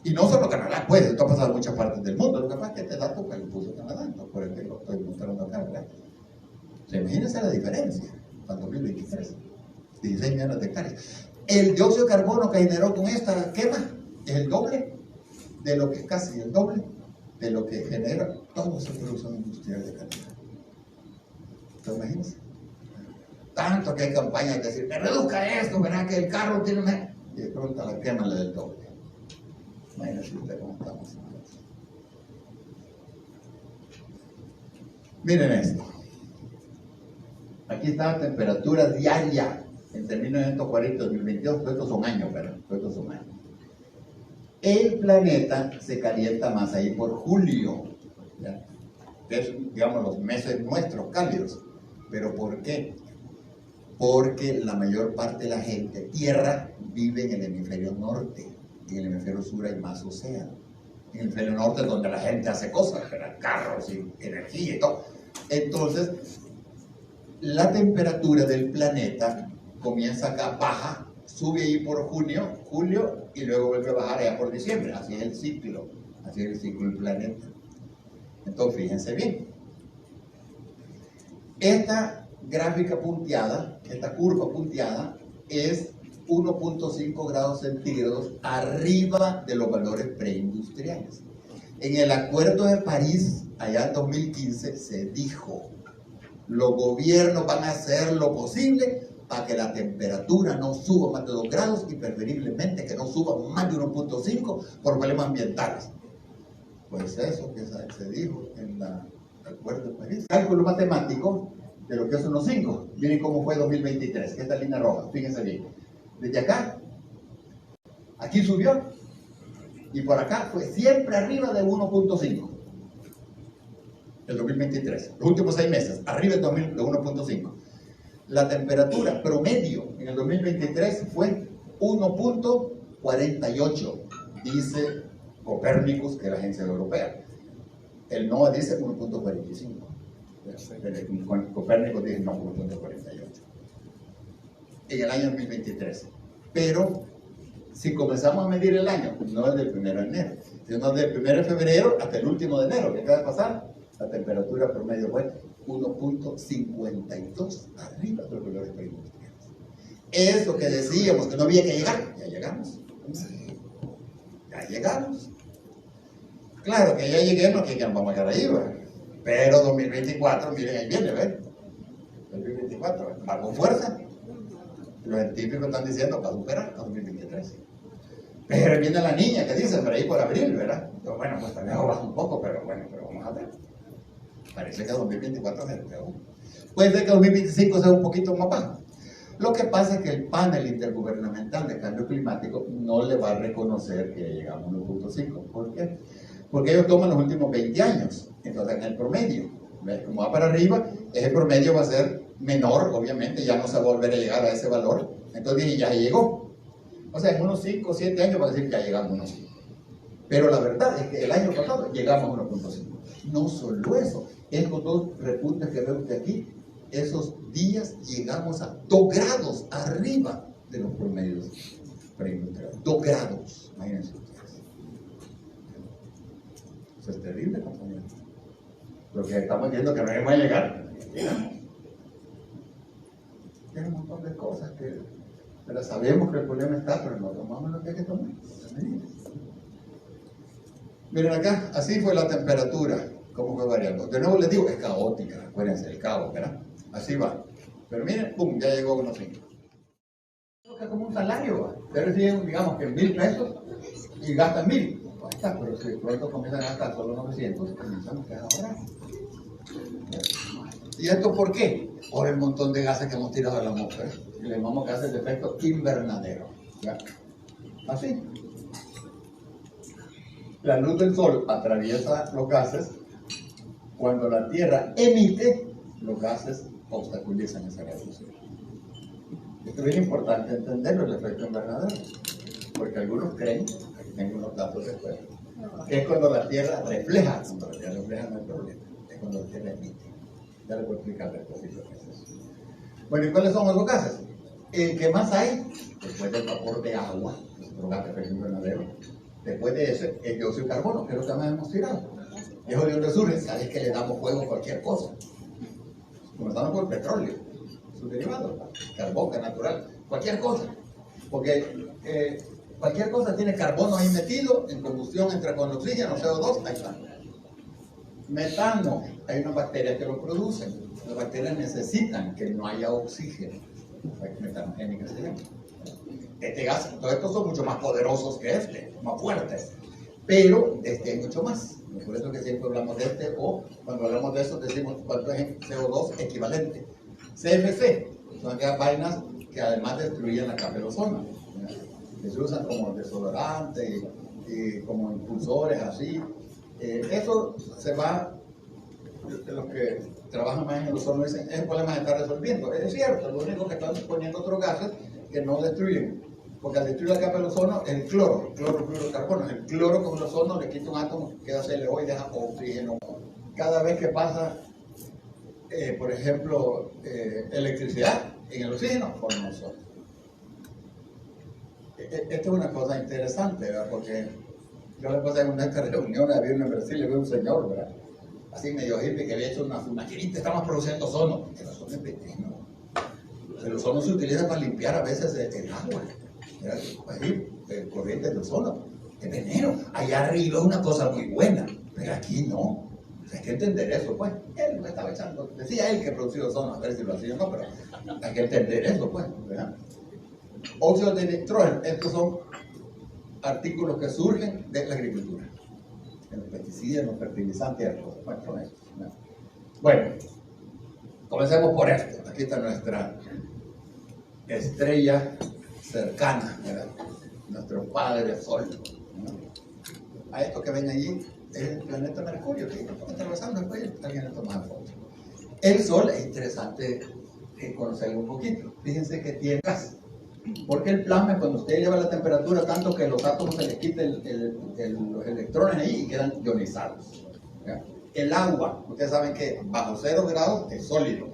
Y no solo Canadá, pues, esto ha pasado en muchas partes del mundo. Lo que pasa es que este dato que le puso Canadá, entonces por el que lo estoy mostrando acá, ¿verdad? Imagínense la diferencia para 2023. 16 millones de hectáreas. El dióxido de carbono que generó con esta quema es el doble de lo que es casi el doble de lo que genera toda esa producción industrial de Canadá. ¿Te imaginas? Tanto que hay campañas de decir, que reduzca esto, ¿verdad? Que el carro tiene una... Y de pronto la quema le del doble. Imagínense usted cómo estamos. Miren esto. Aquí está la temperatura diaria entre 1940 y 2022. Todos estos son años, ¿verdad? Todos estos son años. El planeta se calienta más ahí por julio. ¿Ya? Es, digamos, los meses nuestros cálidos. ¿Pero por qué? Porque la mayor parte de la gente, tierra, vive en el hemisferio norte. En el hemisferio sur hay más océano. En el hemisferio norte es donde la gente hace cosas, carros y energía y todo. Entonces, la temperatura del planeta comienza acá, baja, sube ahí por julio, y luego vuelve a bajar allá por diciembre. Así es el ciclo del planeta. Entonces, fíjense bien. Esta gráfica punteada, esta curva punteada, es 1.5 grados centígrados arriba de los valores preindustriales. En el Acuerdo de París, allá en 2015, se dijo, los gobiernos van a hacer lo posible para que la temperatura no suba más de 2 grados y preferiblemente que no suba más de 1.5 por problemas ambientales. Pues eso que se dijo en el Acuerdo de París. Cálculo matemático de lo que son los 5. Miren cómo fue 2023, que esta línea roja, fíjense bien. Desde acá, aquí subió, y por acá fue siempre arriba de 1.5. El 2023, los últimos 6 meses, arriba de 1.5. La temperatura promedio en el 2023 fue 1.48, dice Copérnicus, que es la agencia europea. El NOAA dice 1.45. Copérnicus dice no, 1.48. En el año 2023. Pero si comenzamos a medir el año, no es del 1 de enero, sino del 1 de febrero hasta el último de enero, ¿qué acaba de pasar? La temperatura promedio fue 1.52 arriba de los valores preindustriales. Eso que decíamos que no había que llegar, ya llegamos. Ya llegamos. Claro que ya lleguemos, que vamos a llegar arriba. Pero 2024, miren, ahí viene, ¿ven? 2024, va con fuerza. Los científicos están diciendo que va a superar a 2023. Pero viene la niña que dice, por ahí por abril, ¿verdad? Pero bueno, pues también baja un poco, pero bueno, pero vamos a ver. Parece que 2024 es el peor. Puede ser que 2025 sea un poquito más bajo. Lo que pasa es que el panel intergubernamental de cambio climático no le va a reconocer que llegamos a 1.5. ¿Por qué? Porque ellos toman los últimos 20 años. Entonces, en el promedio, ¿ves? Como va para arriba, ese promedio va a ser menor, obviamente, ya no se va a volver a llegar a ese valor. Entonces, ya llegó. O sea, en unos 5 o 7 años va a decir que ya llegamos a 1.5. Pero la verdad es que el año pasado llegamos a 1.5. No solo eso, estos dos repuntes que veo usted aquí, esos días llegamos a 2 grados arriba de los promedios preindustriales. 2 grados, imagínense ustedes. Eso es terrible, compañeros. Lo que estamos viendo que no vamos a llegar. Hay un montón de cosas pero sabemos que el problema está, pero no tomamos lo que hay que tomar. Miren acá, así fue la temperatura, cómo fue variando. De nuevo les digo, es caótica, acuérdense, el caos, ¿verdad? Así va. Pero miren, pum, ya llegó a 1.5. Creo que es como un salario, ustedes reciben, digamos, que 1,000 pesos y gastan 1,000. Ahí está, pero si pronto comienzan a gastar solo 900, comienzan a quedar ahora. ¿Y esto por qué? Por el montón de gases que hemos tirado a la atmósfera. Y le llamamos gases de efecto invernadero. ¿Ya? Así. La luz del sol atraviesa los gases. Cuando la Tierra emite, los gases obstaculizan esa radiación. Esto es bien importante entenderlo, el efecto invernadero. Porque algunos creen, aquí tengo unos datos después, que es cuando la Tierra refleja. Cuando la Tierra refleja no hay problema. Es cuando la Tierra emite. Ya les voy a explicar después qué es eso. Bueno, ¿y cuáles son los gases? El que más hay, después del vapor de agua, otro gas de efecto invernadero, después de ese, el dióxido de carbono, que es lo que más hemos tirado. Es de donde surge, sabes que le damos fuego a cualquier cosa. Comenzamos por el petróleo, sus derivados, carbón, gas natural, cualquier cosa. Porque cualquier cosa tiene carbono ahí metido en combustión entre con oxígeno, CO2, ahí está. Metano, hay unas bacterias que lo producen. Las bacterias necesitan que no haya oxígeno. Metanogénicas se llama. Este gas, todos estos son mucho más poderosos que este, más fuertes. Pero hay mucho más. Por eso que siempre hablamos de este, o cuando hablamos de eso decimos cuánto es en CO2 equivalente. CFC, son aquellas vainas que además destruyen la capa de ozono. Que se usan como desodorante y como impulsores así. Eso se va, de los que trabajan más en el ozono dicen, es un problema que está resolviendo. Es cierto, lo único que están poniendo otros gases que no destruyen, porque al destruir la capa del ozono, el cloro, fluorocarbono, el cloro con el ozono le quita un átomo, queda CO y deja oxígeno. Cada vez que pasa, por ejemplo, electricidad en el oxígeno, por nosotros. Esto es una cosa interesante, ¿verdad? Porque yo le pasé en una de estas reuniones, había en Brasil, había un señor, ¿verdad? Así medio hippie que había hecho una maquinita, estamos produciendo ozono. El ozono es veneno. El ozono se utiliza para limpiar a veces el agua. Ahí, el corriente del ozono. Es veneno. Allá arriba es una cosa muy buena, pero aquí no. Hay que entender eso, pues. Él me estaba echando. Decía él que producía ozono, a ver si lo hacía o no, pero hay que entender eso, pues, ¿verdad? Óxido de nitrógeno, estos son artículos que surgen de la agricultura. En los pesticidas, en los fertilizantes, bueno, son estos, ¿no? Bueno, comencemos por esto. Aquí está nuestra estrella cercana, ¿verdad? Nuestro padre Sol, ¿no? A esto que ven allí es el planeta Mercurio, que estamos atravesando el país, alguien le toma foto. El Sol es interesante conocerlo un poquito. Fíjense que tiene gas. Porque el plasma, cuando usted lleva la temperatura tanto que los átomos se les quiten los electrones ahí y quedan ionizados. ¿Ya? El agua, ustedes saben que bajo 0 grados es sólido,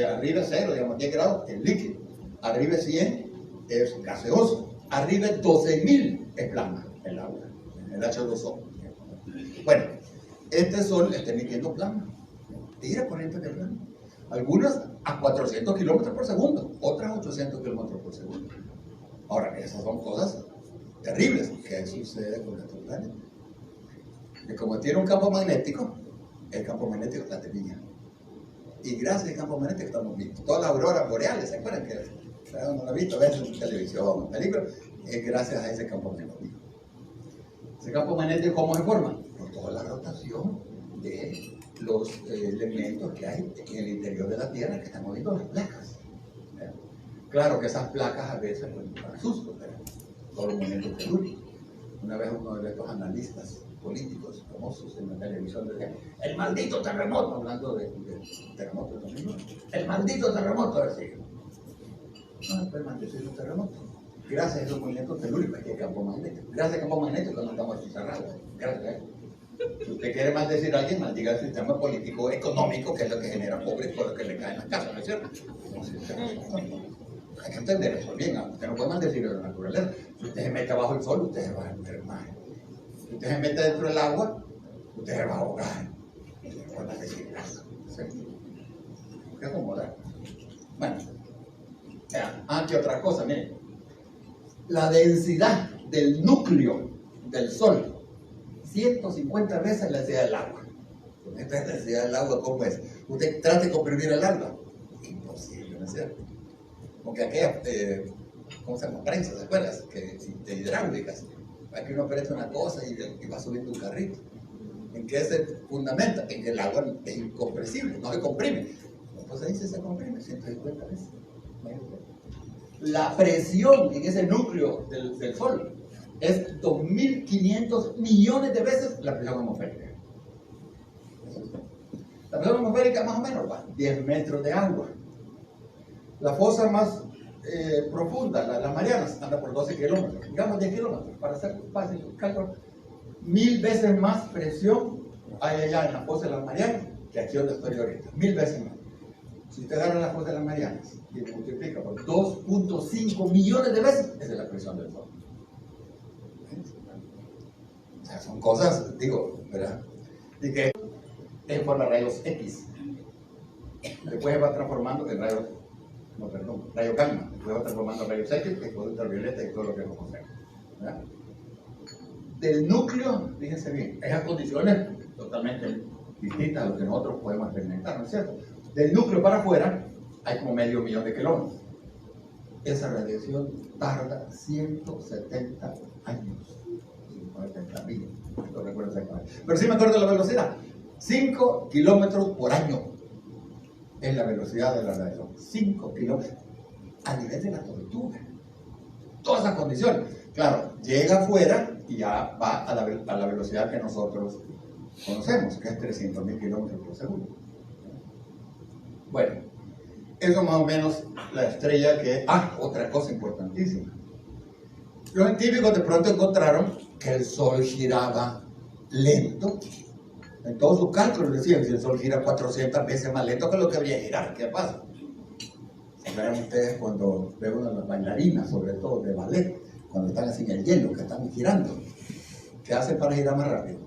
arriba 0, digamos 10 grados es líquido, arriba 100 es gaseoso, arriba 12.000 es plasma, el agua, el H2O. Bueno, este sol está emitiendo plasma. Tira corrientes de plano. Algunas a 400 kilómetros por segundo, otras 800 kilómetros por segundo. Ahora, esas son cosas terribles. ¿Qué sucede con nuestro planeta? Que como tiene un campo magnético, el campo magnético la tenía. Y gracias al campo magnético estamos viendo. Todas las auroras boreales, ¿se acuerdan? Que no la han visto a veces en televisión, en películas, es gracias a ese campo magnético. Ese campo magnético, ¿cómo se forma? Por toda la rotación de los elementos que hay en el interior de la Tierra que están moviendo las placas. Claro que esas placas a veces dan susto, pero todos los movimientos telúricos. Una vez uno de estos analistas políticos famosos en la televisión decía: el maldito terremoto, hablando de terremoto de 2009, el maldito terremoto, decía. No puede maldecir un terremoto. Gracias a esos movimientos telúricos, aquí hay campo magnético. Gracias al campo magnético no estamos aquí cerrados. Gracias a eso. Si usted quiere maldecir a alguien, maldiga el sistema político económico, que es lo que genera pobres por lo que le caen las casas, ¿no es cierto? Hay que entender eso bien. Usted no puede maldecir a la naturaleza. Si usted se mete abajo del sol, usted se va a enfermar. Si usted se mete dentro del agua, usted se va a ahogar. Usted no puede maldecir nada. ¿Sí? Hay que acomodar. Bueno, aquí otra cosa, miren. La densidad del núcleo del sol, 150 veces la densidad del agua. Con esta densidad del agua, ¿cómo es? Usted trate de comprimir el agua. Imposible, ¿no es cierto? Porque aquellas, ¿cómo se llama? Prensas, ¿te acuerdas? De hidráulicas. Aquí uno presta una cosa y va subiendo un carrito. ¿En qué se fundamenta? En que el agua es incompresible, no se comprime. Entonces ahí se comprime 150 veces. La presión en ese núcleo del Sol es 2.500 millones de veces la presión atmosférica. La presión atmosférica más o menos va 10 metros de agua. La fosa más profunda, las Marianas, anda por 12 kilómetros, digamos 10 kilómetros, para hacer fácil el cálculo. 1000 veces más presión hay allá en la fosa de las Marianas que aquí donde estoy ahorita, 1000 veces más. Si usted agarra la fosa de las Marianas y multiplica por 2.5 millones de veces, esa es la presión del Sol. O sea, son cosas, digo, ¿verdad? Y que es por los rayos X. Después se va transformando en rayos, rayo gamma. Después va transformando en rayos X, después ultravioleta y todo lo que nos conocemos. ¿Verdad? Del núcleo, fíjense bien, esas condiciones totalmente distintas a lo que nosotros podemos experimentar, ¿no es cierto? Del núcleo para afuera hay como 500.000 de kilómetros. Esa radiación tarda 170 años. 170.000, no recuerdo exactamente. Pero sí me acuerdo de la velocidad. 5 kilómetros por año es la velocidad de la radiación. 5 kilómetros. A nivel de la tortuga. Todas esas condiciones. Claro, llega afuera y ya va a la velocidad que nosotros conocemos, que es 300.000 kilómetros por segundo. Bueno, eso más o menos la estrella que... otra cosa importantísima. Los científicos de pronto encontraron que el Sol giraba lento. En todos sus cálculos decían, si el Sol gira 400 veces más lento que lo que habría que girar, ¿qué pasa? Verán ustedes cuando ven una de las bailarinas, sobre todo de ballet, cuando están así en el hielo, que están girando, ¿qué hacen para girar más rápido?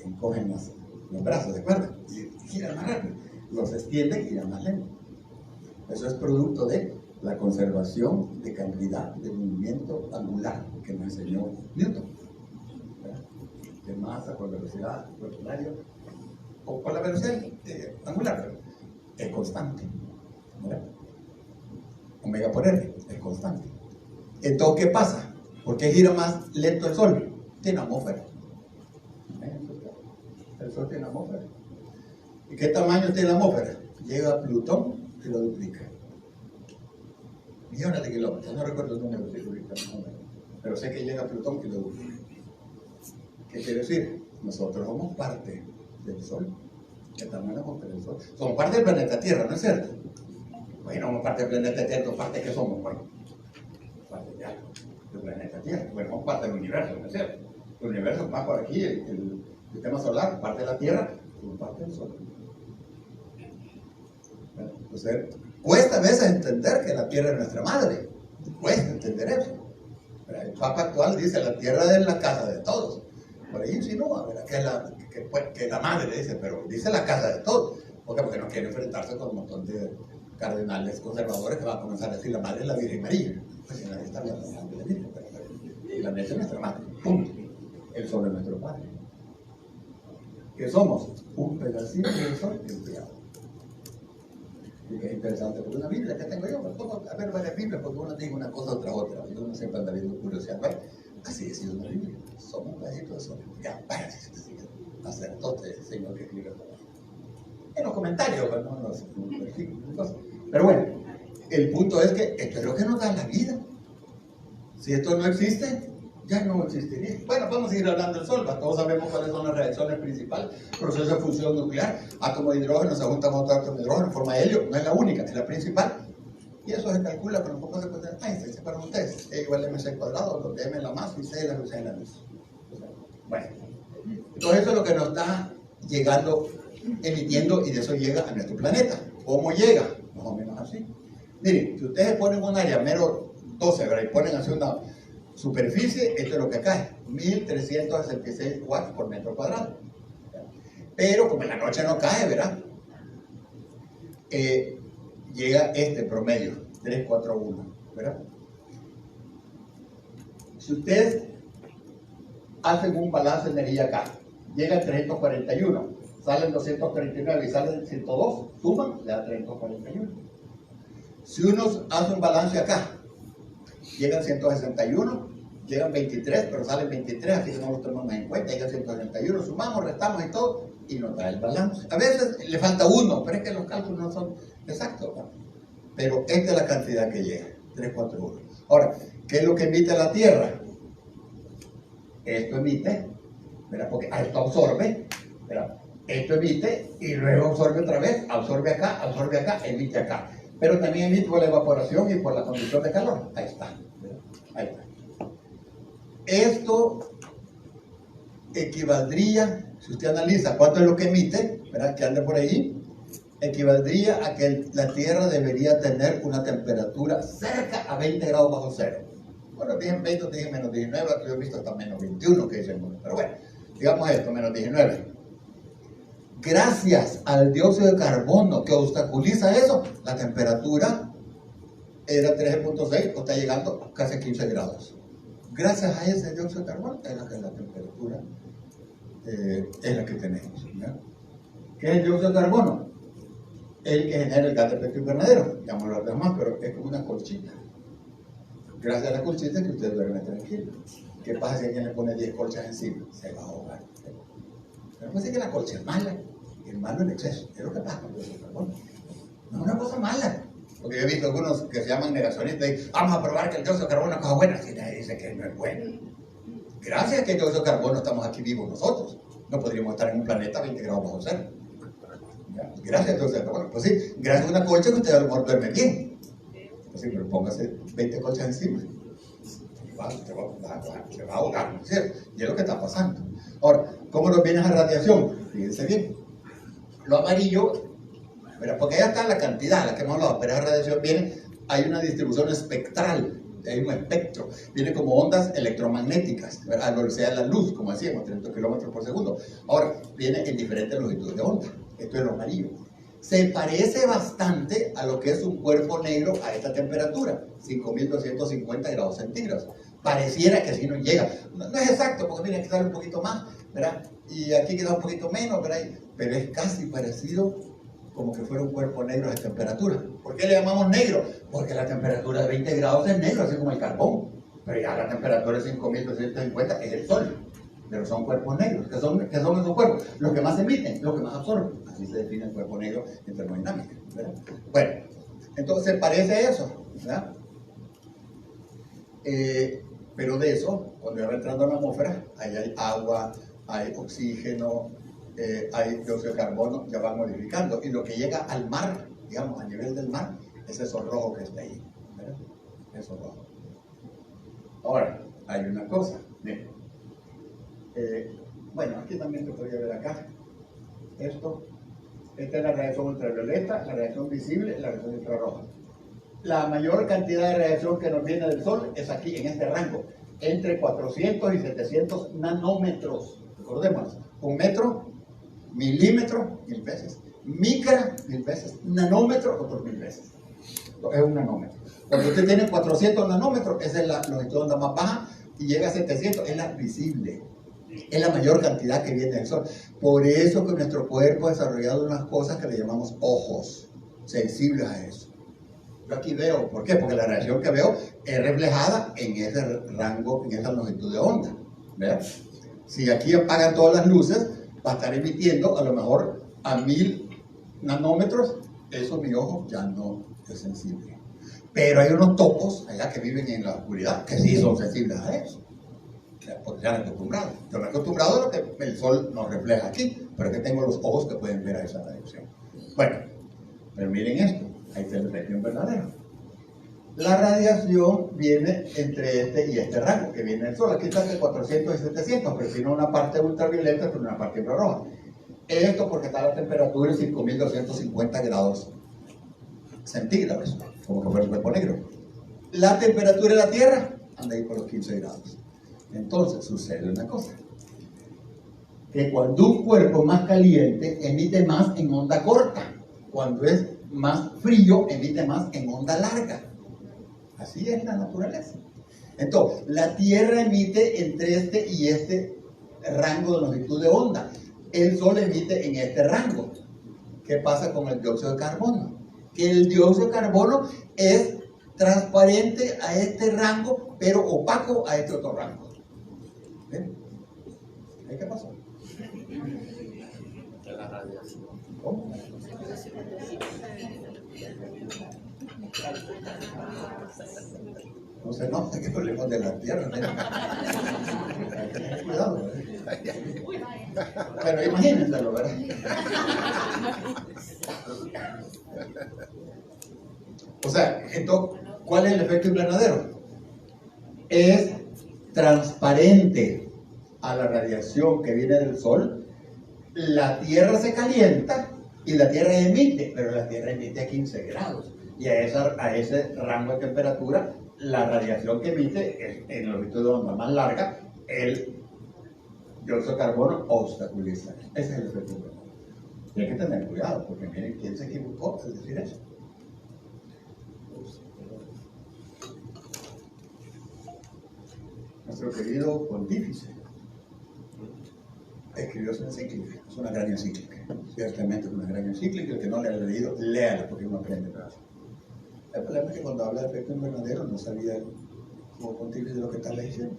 Encogen los brazos, ¿de acuerdo? Y giran más rápido. Los extienden y giran más lento. Eso es producto de la conservación de cantidad de movimiento angular que nos enseñó Newton. ¿Verdad? De masa por velocidad, por radio, o por la velocidad angular, pero es constante. ¿Verdad? Omega por R es constante. Entonces, ¿qué pasa? ¿Por qué gira más lento el Sol? Tiene atmósfera. El Sol tiene atmósfera. ¿Y qué tamaño tiene la atmósfera? Llega a Plutón y lo duplica. Millones de kilómetros, no recuerdo el número de kilómetros, pero sé que llega a Plutón y lo duplica. ¿Qué quiere decir? Nosotros somos parte del Sol. ¿Qué tamaño somos del Sol? Somos parte del planeta Tierra, ¿no es cierto? Bueno, somos parte del planeta Tierra, parte que somos, bueno, parte de algo, del planeta Tierra. Bueno, somos parte del universo, ¿no es cierto? El universo va por aquí, el sistema solar, parte de la Tierra, somos parte del Sol. Entonces, cuesta a veces entender que la Tierra es nuestra madre. Cuesta entender eso. El Papa actual dice la Tierra es la casa de todos. Por ahí insinúa, ¿verdad? Que es la madre, dice, pero dice la casa de todos. ¿Por qué? Porque no quiere enfrentarse con un montón de cardenales conservadores que van a comenzar a decir la madre es la Virgen María. Pues si nadie está hablando de la Virgen, y la Virgen es nuestra madre. Punto. El sol es nuestro padre. ¿Qué somos? Un pedacito del sol enfriado. Y que es interesante, porque una Biblia que tengo yo, me pongo a ver varias Biblias, porque uno dice una cosa tras otra, y uno siempre anda viendo curiosidad. Bueno, así es una Biblia, somos un pedacito de sol. Ya, vaya, sacerdote, el Señor que escribe todo. En los comentarios, pero bueno, el punto es que esto es lo que nos da la vida. Si esto no existe, ya no existiría. Bueno, vamos a ir hablando del Sol. Todos sabemos cuáles son las reacciones principales. Proceso de fusión nuclear, átomo de hidrógeno se junta con otro átomo de hidrógeno en forma de helio. No es la única, es la principal. Y eso se calcula con los pocos de cuestión de Einstein. Para ustedes, E igual a mc cuadrado, donde m es la masa y c es la velocidad de la luz. Bueno, entonces eso es lo que nos está llegando, emitiendo, y de eso llega a nuestro planeta. ¿Cómo llega? Más o menos así. Miren, si ustedes ponen un área mero 12, ¿verdad? Y ponen así una superficie, esto es lo que cae, 1366 watts por metro cuadrado. Pero como en la noche no cae, ¿verdad? Llega este promedio, 341, ¿verdad? Si ustedes hacen un balance de energía acá, llega a 341, salen 239 y salen 102, suman, le da 341. Si uno hace un balance acá, llegan 161, llegan 23, pero salen 23, así que no lo tomamos en cuenta, llegan 161, sumamos, restamos y todo, y nos da el balance. A veces le falta uno, pero es que los cálculos no son exactos, ¿no? Pero esta es la cantidad que llega, 341. Ahora, ¿qué es lo que emite la Tierra? Esto emite, ¿verdad? Porque esto absorbe, ¿verdad? Esto emite y luego absorbe otra vez, absorbe acá, emite acá. Pero también emite por la evaporación y por la conducción de calor. Ahí está, ¿verdad? Ahí está. Esto equivaldría, si usted analiza cuánto es lo que emite, ¿verdad? Que anda por ahí, equivaldría a que la Tierra debería tener una temperatura cerca a 20 grados bajo cero. Bueno, dije 20, dije menos 19, yo he visto hasta menos 21 que dicen, pero bueno, digamos esto, menos 19. Gracias al dióxido de carbono que obstaculiza eso, la temperatura era 13.6 o está llegando a casi 15 grados. Gracias a ese dióxido de carbono es la que la temperatura es la que tenemos, ¿no? ¿Qué es el dióxido de carbono? El que genera el gas de efecto invernadero. Ya vamos a hablar de más, pero es como una colchita. Gracias a la colchita que usted duerme tranquilo. ¿Qué pasa si alguien le pone 10 colchas encima? Se va a ahogar. Pero puede ser que la colcha es mala, el malo en exceso. Es lo que pasa con el dióxido de carbono. No es una cosa mala. Porque yo he visto algunos que se llaman negacionistas y vamos a probar que el dióxido de carbono es cosa buena. Si nadie dice que no es bueno. Gracias a que el dióxido de carbono estamos aquí vivos nosotros. No podríamos estar en un planeta a 20 grados bajo cero. Gracias al dióxido de carbono. Pues sí, gracias a una colcha que usted a lo mejor duerme bien. Pues sí, pero póngase 20 colchas encima. Se va a ahogar, ¿no es cierto? Y es lo que está pasando. Ahora, ¿cómo nos viene esa radiación? Fíjense bien. Lo amarillo, porque allá está la cantidad, la que hemos hablado, pero esa radiación viene, hay una distribución espectral, hay un espectro, viene como ondas electromagnéticas, a la velocidad de la luz, como decíamos, 30 kilómetros por segundo. Ahora, viene en diferentes longitudes de onda, esto es lo amarillo. Se parece bastante a lo que es un cuerpo negro a esta temperatura, 5250 grados centígrados. Pareciera que así no llega. No es exacto, porque mira, aquí sale un poquito más, ¿verdad? Y aquí queda un poquito menos, ¿verdad? Pero es casi parecido como que fuera un cuerpo negro a esta temperatura. ¿Por qué le llamamos negro? Porque la temperatura de 20 grados es negro, así como el carbón. Pero ya la temperatura de 5250 es el sol. Pero son cuerpos negros. ¿Qué son esos cuerpos? Los que más emiten, los que más absorben. Así se define el cuerpo negro en termodinámica, ¿verdad? Bueno, entonces parece a eso, ¿verdad? Pero de eso, cuando ya va entrando a la atmósfera, ahí hay agua, hay oxígeno, hay dióxido de carbono, ya va modificando. Y lo que llega al mar, digamos, a nivel del mar, es eso rojo que está ahí, ¿verdad? Eso rojo. Ahora, hay una cosa, miren. Bueno, aquí también se podría ver acá. Esta es la radiación ultravioleta, la radiación visible, la radiación infrarroja. La mayor cantidad de radiación que nos viene del Sol es aquí, en este rango, entre 400 y 700 nanómetros. Recordemos, un metro, milímetro, 1000 veces, Micra, 1000 veces. Nanómetro, otros 1000 veces. Es un nanómetro. Cuando usted tiene 400 nanómetros, esa es la longitud de onda más baja, y llega a 700, es la visible. Es la mayor cantidad que viene del Sol. Por eso que nuestro cuerpo ha desarrollado unas cosas que le llamamos ojos, sensibles a eso. Yo aquí veo, ¿por qué? Porque la radiación que veo es reflejada en ese rango, en esa longitud de onda. ¿Ve? Si aquí apagan todas las luces, va a estar emitiendo a lo mejor a 1000 nanómetros, eso mi ojo ya no es sensible. Pero hay unos topos allá que viven en la oscuridad que sí son sensibles a eso. Porque ya me he acostumbrado. Yo me he acostumbrado a lo que el sol nos refleja aquí, pero que tengo los ojos que pueden ver a esa radiación. Bueno, pero miren esto, ahí está el efecto verdadero. La radiación viene entre este y este rango que viene del sol. Aquí está entre 400 y 700, pero si no una parte ultravioleta, pero una parte infrarroja. Esto porque está la temperatura en 5250 grados centígrados, como que fuera el cuerpo negro. La temperatura de la Tierra anda ahí por los 15 grados. Entonces sucede una cosa, que cuando un cuerpo más caliente emite más en onda corta, cuando es más frío emite más en onda larga. Así es la naturaleza. Entonces, la Tierra emite entre este y este rango de longitud de onda. El Sol emite en este rango. ¿Qué pasa con el dióxido de carbono? Que el dióxido de carbono es transparente a este rango, pero opaco a este otro rango. ¿Ven? ¿Qué pasó? De la radiación. ¿Cómo? No se nota que hablemos de la Tierra. Hay que tener cuidado. Pero imagínenselo, ¿verdad? O sea, entonces, ¿cuál es el efecto invernadero? Es transparente a la radiación que viene del Sol. La Tierra se calienta y la Tierra emite, pero la Tierra emite a 15 grados. Y a ese rango de temperatura, la radiación que emite en longitud de onda más larga, el dióxido de carbono obstaculiza. Ese es el efecto invernadero. Y hay que tener cuidado, porque miren quién se equivocó al decir eso. Nuestro querido pontífice escribió su encíclica, es una gran encíclica, ciertamente es una gran encíclica, el que no la haya leído, léala porque uno aprende más. El problema es que cuando habla de efecto invernadero no sabía como pontífice de lo que está diciendo.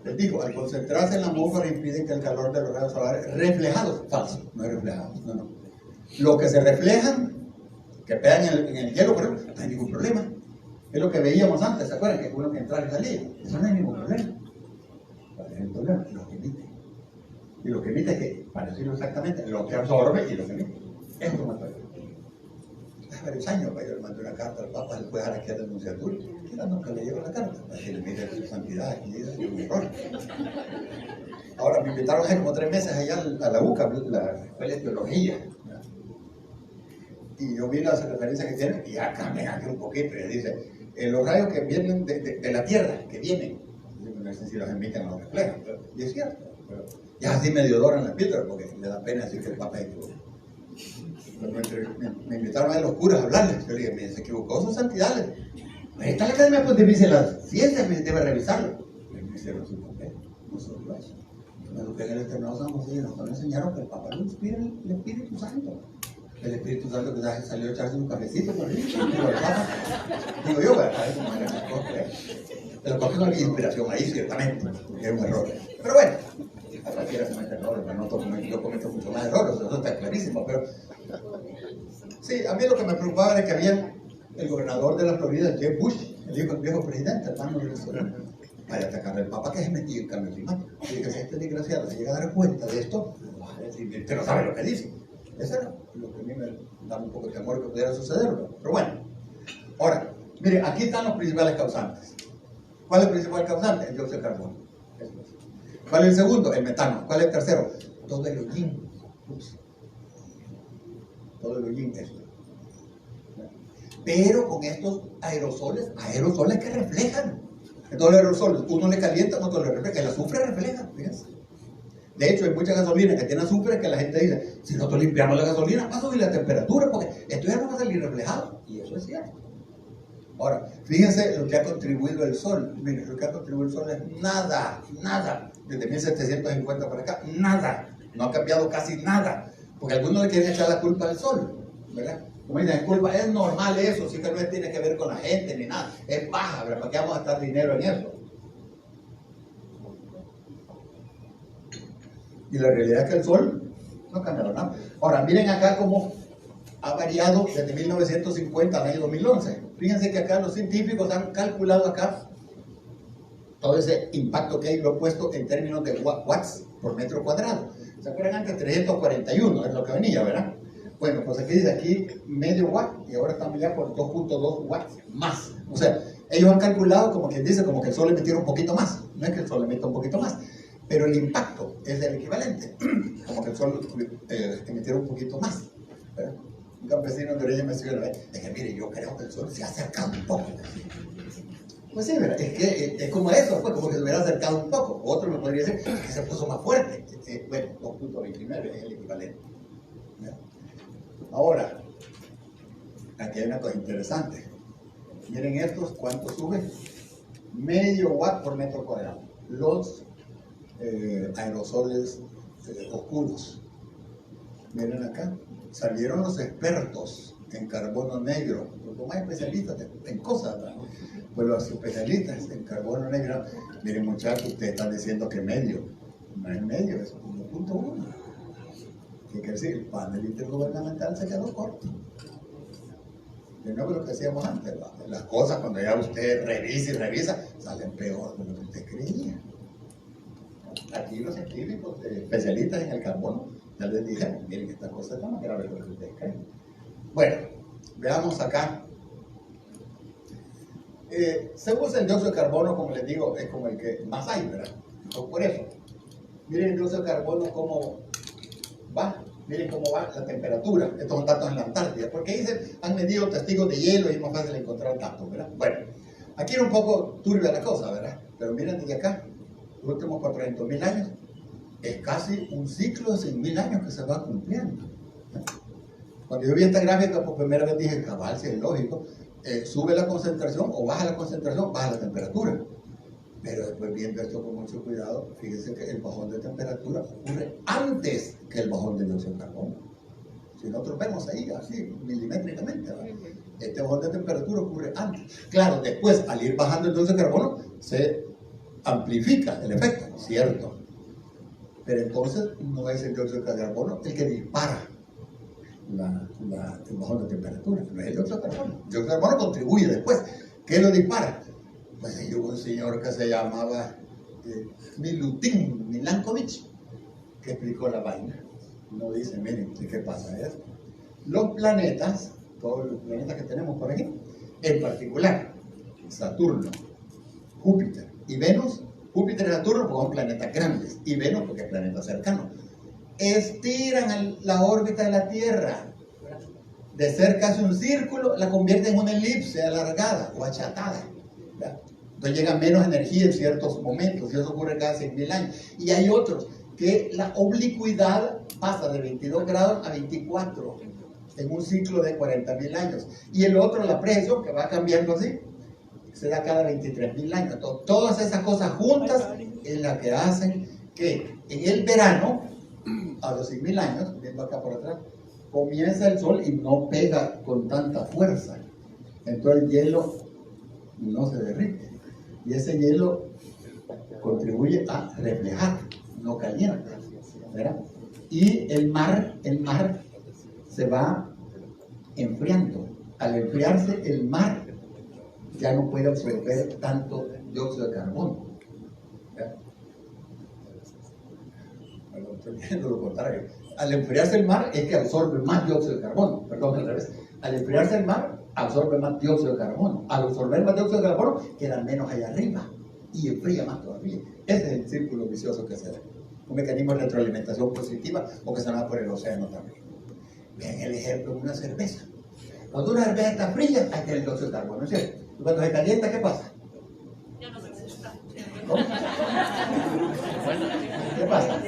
Les digo, al concentrarse en la atmósfera impiden que el calor de los rayos solares reflejados, falso, no es reflejados, no. Los que se reflejan, que pegan en el hielo, por ejemplo, no hay ningún problema. Es lo que veíamos antes, ¿se acuerdan? Que uno que entraba y salía. Eso no hay ningún problema. ¿Cuál es el problema? Lo que emite. Y lo que emite es que, para decirlo exactamente, lo que absorbe y lo que emite. Eso es un problema. Hace varios años, yo le mandé una carta al Papa después a la que era denunciatura. Era nunca le llegó la carta. Para que le mire su santidad aquí, es un error. Ahora, me invitaron hace como 3 meses allá a la UCA, la Escuela de Teología. Y yo vi las referencias que tienen y ya cambian aquí un poquito. Y dice, los rayos que vienen de la Tierra, que vienen, no sé si los emiten o los reflejan. Y es cierto. Pero ya así medio doran la píldora porque le da pena decir que el Papa se equivocó. Me invitaron a los curas a hablarles. Yo le dije, se equivocó, son santidades. Ahí está la Academia Pontificia de las Ciencias, me debe revisarlo. Me hicieron su papel, no solo eso. Yo me eduqué en el Externado San José y nos enseñaron que el Papa no inspira el Espíritu Santo. El Espíritu Santo que salió a echarse un cafecito por ahí. Digo yo, ¿verdad? Como era las cosas, pero porque no había inspiración ahí, ciertamente, porque era un error. Pero bueno, a cualquiera comete errores, pero yo cometo mucho más errores, eso está clarísimo. Pero sí, a mí lo que me preocupaba era que había el gobernador de la Florida, Jeb Bush, el viejo presidente, hermano de Venezuela, para atacar al Papa que se metió en cambio climático. Y que si este desgraciado se llega a dar cuenta de esto, usted no sabe lo que dice. Eso era lo que a mí me daba un poco de temor que pudiera suceder, ¿no? Pero bueno. Ahora, miren, aquí están los principales causantes. ¿Cuál es el principal causante? El dióxido de carbono. ¿Cuál es el segundo? El metano. ¿Cuál es el tercero? Todo el hollín. Todo el hollín es. Pero con estos aerosoles que reflejan. Entonces los aerosoles, uno le calienta, otro le refleja. El azufre refleja, fíjense. De hecho, hay muchas gasolinas que tienen azufre que la gente dice, si nosotros limpiamos la gasolina, va a subir la temperatura porque esto ya no va a salir reflejado. Y eso es cierto. Ahora, fíjense lo que ha contribuido el sol. Miren, lo que ha contribuido el sol es nada, nada. Desde 1750 para acá, nada. No ha cambiado casi nada. Porque algunos le quieren echar la culpa al sol, ¿verdad? Como dicen, es normal eso, sí que no tiene que ver con la gente ni nada. Es baja, ¿verdad? ¿Para qué vamos a gastar dinero en eso? Y la realidad es que el sol no cambia nada. Ahora, miren acá cómo ha variado desde 1950 al año 2011. Fíjense que acá los científicos han calculado acá todo ese impacto que hay, lo he puesto en términos de watts por metro cuadrado. ¿Se acuerdan antes? 341 es lo que venía, ¿verdad? Bueno, pues aquí dice aquí medio watt y ahora estamos ya por 2.2 watts más. O sea, ellos han calculado como quien dice, como que el sol emitiera un poquito más. No es que el sol emita un poquito más, pero el impacto es el equivalente. Como que el sol emitiera un poquito más, ¿verdad? Un campesino de orilla me escribió, es que mire, yo creo que el sol se ha acercado un poco. Pues sí, ¿verdad? Es que es como eso, pues, como que se hubiera acercado un poco. Otro me podría decir que se puso más fuerte. Bueno, 2.29 es el equivalente, ¿verdad? Ahora, aquí hay una cosa interesante. Miren estos, ¿cuánto sube? Medio watt por metro cuadrado. Los aerosoles oscuros. Miren acá, salieron los expertos en carbono negro, los más especialistas en cosas, ¿verdad? Pues los especialistas en carbono negro, miren muchachos, ustedes están diciendo que medio, no es medio, es 1.1. ¿Qué quiere decir? El panel intergubernamental se quedó corto. De nuevo lo que decíamos antes, ¿verdad? Las cosas cuando ya usted revisa y revisa, salen peor de lo que usted creía. Aquí los científicos especialistas en el carbono ya les dijeron, miren, esta cosa está más grave de lo que ustedes creen. Bueno, veamos acá. Se usa el dióxido de carbono, como les digo, es como el que más hay, ¿verdad? Entonces, por eso, miren el dióxido de carbono cómo va, miren cómo va la temperatura. Estos son datos en la Antártida, porque dicen, han medido testigos de hielo y es más fácil encontrar datos, ¿verdad? Bueno, aquí era un poco turbia la cosa, ¿verdad? Pero miren desde acá, los últimos 400.000 años, es casi un ciclo de 100.000 años que se va cumpliendo. Cuando yo vi esta gráfica por primera vez dije, cabal, si es lógico, sube la concentración o baja la concentración, baja la temperatura. Pero después viendo esto con mucho cuidado, fíjense que el bajón de temperatura ocurre antes que el bajón de dióxido de carbono. Si nosotros vemos ahí, así, milimétricamente, ¿verdad? Este bajón de temperatura ocurre antes. Claro, después, al ir bajando el dióxido de carbono, se amplifica el efecto, ¿cierto? Pero entonces no es el dióxido de carbono el que dispara el bajón de temperatura, no es el dióxido de carbono. El dióxido de carbono contribuye después. ¿Qué lo dispara? Pues ahí hubo un señor que se llamaba Milutin Milankovitch, que explicó la vaina. No dice, miren, ¿qué pasa esto? Los planetas, todos los planetas que tenemos por aquí, en particular Saturno, Júpiter y Venus. Júpiter y Saturno porque son planetas grandes, y Venus porque es planeta cercano. Estiran la órbita de la Tierra. De ser casi un círculo, la convierten en una elipse alargada o achatada. ¿Verdad? Entonces llega menos energía en ciertos momentos, y eso ocurre cada 100.000 años. Y hay otros que la oblicuidad pasa de 22 grados a 24 en un ciclo de 40.000 años. Y el otro, la presión, que va cambiando así, se da cada 23.000 años. Entonces, todas esas cosas juntas es la que hacen que en el verano, a los 100.000 años, viendo acá por atrás, comienza el sol y no pega con tanta fuerza. Entonces el hielo no se derrite. Y ese hielo contribuye a reflejar, no calienta, ¿verdad? Y el mar se va enfriando. Al enfriarse el mar ya no puede absorber tanto dióxido de carbono. Bueno, estoy viendo lo contrario. Al enfriarse el mar es que absorbe más dióxido de carbono. Perdón, al revés. Al enfriarse el mar absorbe más dióxido de carbono. Al absorber más dióxido de carbono queda menos allá arriba y enfría más todavía. Ese es el círculo vicioso que se da. Un mecanismo de retroalimentación positiva o que se va por el océano también. Vean el ejemplo de una cerveza. Cuando una cerveza está fría, hay que el dióxido de carbono, ¿no es cierto? Y cuando se calienta, ¿qué pasa? Ya no se está. ¿Cómo? ¿Qué pasa?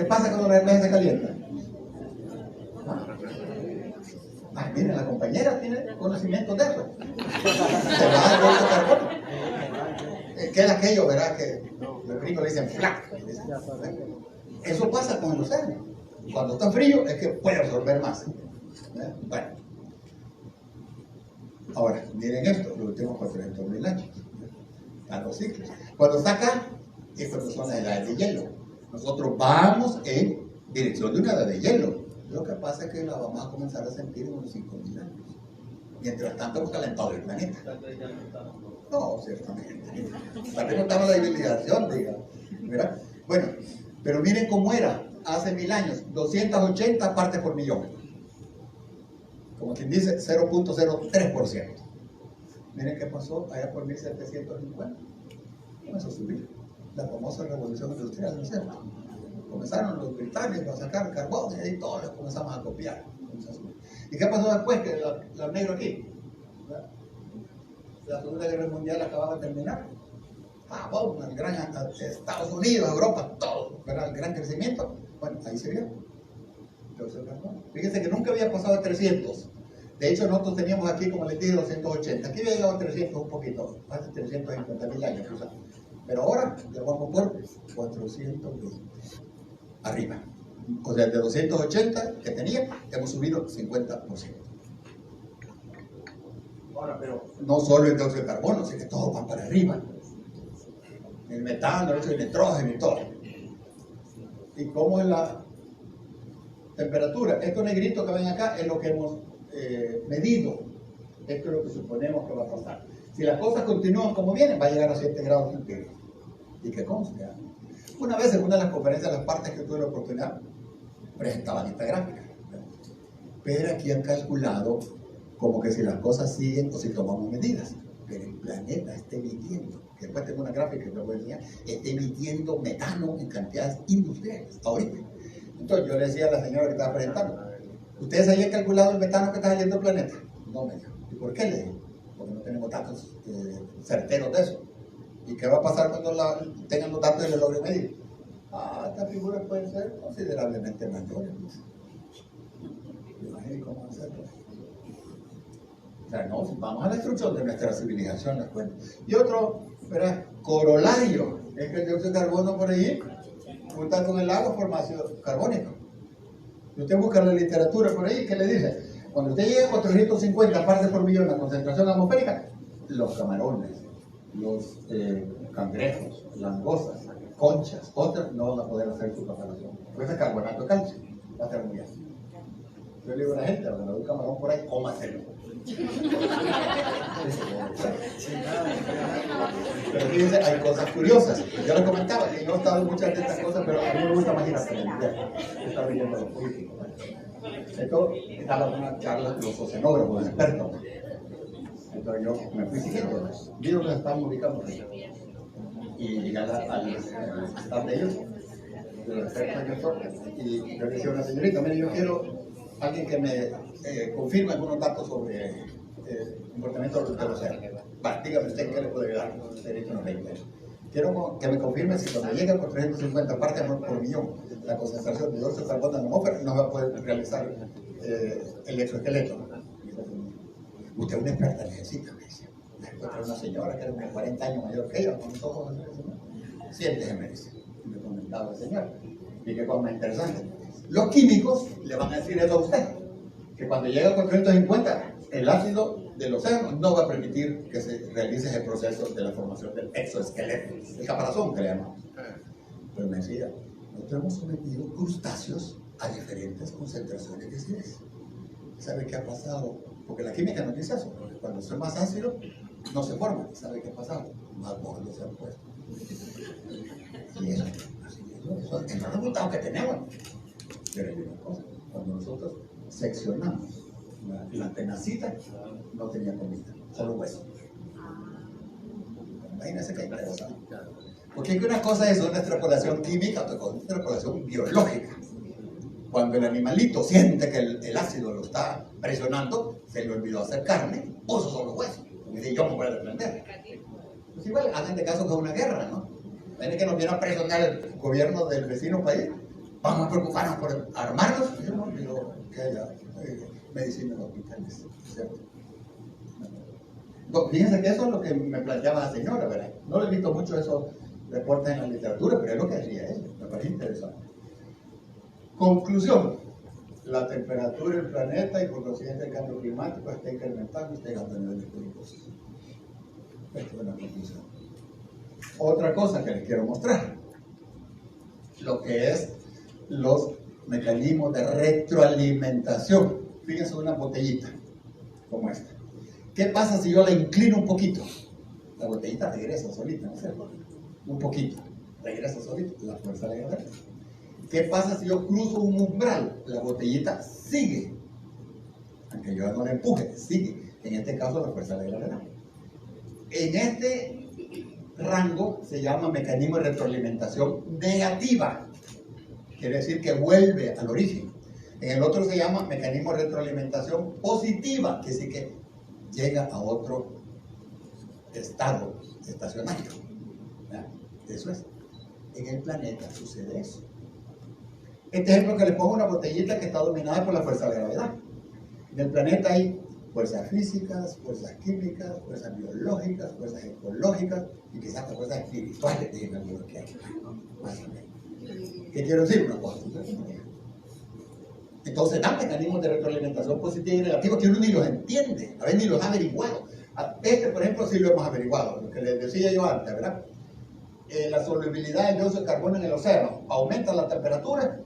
pasa cuando la cerveza se calienta? Miren, la compañera tiene conocimiento de eso. Se va a dióxido de carbono. ¿Qué es aquello, verdad? Que los gringos le dicen flac. Eso pasa con el océano. Cuando está frío es que puede absorber más. Bueno. Ahora, miren esto, los últimos 400.000 años. A los ciclos. Cuando está acá, es cuando son las edades de hielo. Nosotros vamos en dirección de una edad de hielo. Lo que pasa es que la vamos a comenzar a sentir en unos 5.000 años. Mientras tanto hemos calentado el planeta. No, ciertamente. También estamos la hibridación, diga. ¿Verdad? Bueno, pero miren cómo era hace 1000 años. 280 partes por millón. Como quien dice, 0.03%. Miren qué pasó allá por 1750. Comenzó a subir. La famosa revolución industrial, ¿no es cierto? Comenzaron los británicos a sacar carbón y ahí todos comenzamos a copiar. ¿Y qué pasó después que los negros aquí? La Segunda Guerra Mundial acababa de terminar. Japón, el gran Estados Unidos, Europa, todo, ¿verdad? El gran crecimiento. Bueno, ahí se vio. Fíjense que nunca había pasado de 300. De hecho, nosotros teníamos aquí, como les dije, 280. Aquí había llegado a 300 un poquito, hace 350.000 años. O sea. Pero ahora ya vamos por 420 arriba. O sea, de 280 que tenía, hemos subido 50%. Ahora, pero no solo el dióxido de carbono, sino que todos van para arriba. El metano, el nitrógeno y todo. ¿Y cómo es la temperatura? Estos negritos que ven acá es lo que hemos medido. Esto es lo que suponemos que va a pasar. Si las cosas continúan como vienen, va a llegar a 7 grados centígrados. Y que conste. Una vez en una de las conferencias, las partes que tuve la oportunidad, presentaban esta gráfica. Pero aquí han calculado como que si las cosas siguen o si tomamos medidas. Pero el planeta está emitiendo, que después tengo una gráfica que luego decía, está emitiendo metano en cantidades industriales, ahorita. Entonces yo le decía a la señora que estaba presentando, ¿ustedes habían calculado el metano que está saliendo del planeta? No, me dijo. ¿Y por qué le digo? Porque no tenemos datos certeros de eso. ¿Y qué va a pasar cuando tengan los datos y le logren medir? Estas figuras pueden ser considerablemente mayores. Imagínense cómo va a ser. O sea, no, vamos a la destrucción de nuestra civilización, les cuento. Y otro, ¿verdad? Corolario, es que el dióxido de carbono por ahí, junto con el agua, forma ácido carbónico. Si usted busca la literatura por ahí, ¿qué le dice? Cuando usted llegue a 450 partes por millón la concentración atmosférica, los camarones, los cangrejos, langostas, conchas, otras no van a poder hacer su preparación. Pues el carbonato de calcio va a ser muy ácido. Yo le digo a la gente, cuando hay un camarón por ahí, cómaselo. Pero fíjense, hay cosas curiosas. Yo les comentaba que yo he estado en muchas de estas cosas, pero a mí me gusta más ir a aprender. Estaba viendo los políticos. Esto estaba en una charla los oceanógrafos, los expertos. Entonces yo me fui siguiendo. Vi dónde estaban ubicando y llegué al stand de ellos, de los expertos y yo le decía a una señorita, mire, yo quiero alguien que me confirme algunos datos sobre el comportamiento del océano. Va, dígame usted qué le puede ayudar. Quiero que me confirme si cuando llegue a 450 partes por millón la concentración de dióxido de carbono en la atmósfera no va a poder realizar el exoesqueleto. Usted es una experta, necesita, me dice. Encontré una señora que era unos 40 años mayor que ella, con los ojos así. Siéntese, me dice. Y me comentaba el señor. Y qué cosa más interesante. Los químicos le van a decir eso a usted, que cuando llega a 450, el ácido del océano no va a permitir que se realice ese proceso de la formación del exoesqueleto, el caparazón que le llamamos. Pero me decía, nosotros hemos sometido crustáceos a diferentes concentraciones de estrés. ¿Sabe qué ha pasado? Porque la química no dice eso, porque cuando es más ácido, no se forma. ¿Sabe qué ha pasado? Más gordos se han puesto. Y eso, eso es el resultado que tenemos. Pero hay una cosa, cuando nosotros seccionamos la tenacita, no tenía comida, solo hueso. Imagínense que hay una cosa. Porque una cosa es una extrapolación química, otra cosa es una extrapolación biológica. Cuando el animalito siente que el ácido lo está presionando, se le olvidó hacer carne, puso solo hueso. Y dice, yo me voy a defender. Pues igual, hagan de caso que es una guerra, ¿no? Tiene que nos viene a presionar el gobierno del vecino país vamos a preocuparnos por armarnos. Yo no digo que haya medicina en los hospitales, ¿cierto? No, fíjense que eso es lo que me planteaba la señora, ¿verdad? No le he visto mucho esos reportes en la literatura, pero es lo que decía ella, me parece interesante. Conclusión: la temperatura del planeta y por consiguiente el cambio climático está incrementando y está llegando a niveles peligrosos. Esta es una conclusión. Otra cosa que les quiero mostrar, lo que es los mecanismos de retroalimentación. Fíjense una botellita como esta. ¿Qué pasa si yo la inclino un poquito? La botellita regresa solita, ¿no es cierto? Un poquito, regresa solita, la fuerza de la gravedad. ¿Qué pasa si yo cruzo un umbral? La botellita sigue, aunque yo no la empuje, sigue. En este caso, la fuerza de la gravedad. En este rango se llama mecanismo de retroalimentación negativa. Quiere decir que vuelve al origen. En el otro se llama mecanismo de retroalimentación positiva, que sí que llega a otro estado estacionario. ¿Ya? Eso es. En el planeta sucede eso. Este ejemplo que les pongo, una botellita que está dominada por la fuerza de la gravedad. En el planeta hay fuerzas físicas, fuerzas químicas, fuerzas biológicas, fuerzas ecológicas y quizás hasta fuerzas espirituales, díganme algunos que hay. Más o menos. ¿Qué quiero decir? Una cosa. Entonces dan mecanismos de retroalimentación positiva y negativa que uno ni los entiende, a veces ni los ha averiguado. Este, por ejemplo, sí lo hemos averiguado, lo que les decía yo antes, ¿verdad? La solubilidad del dióxido de carbono en el océano aumenta la temperatura,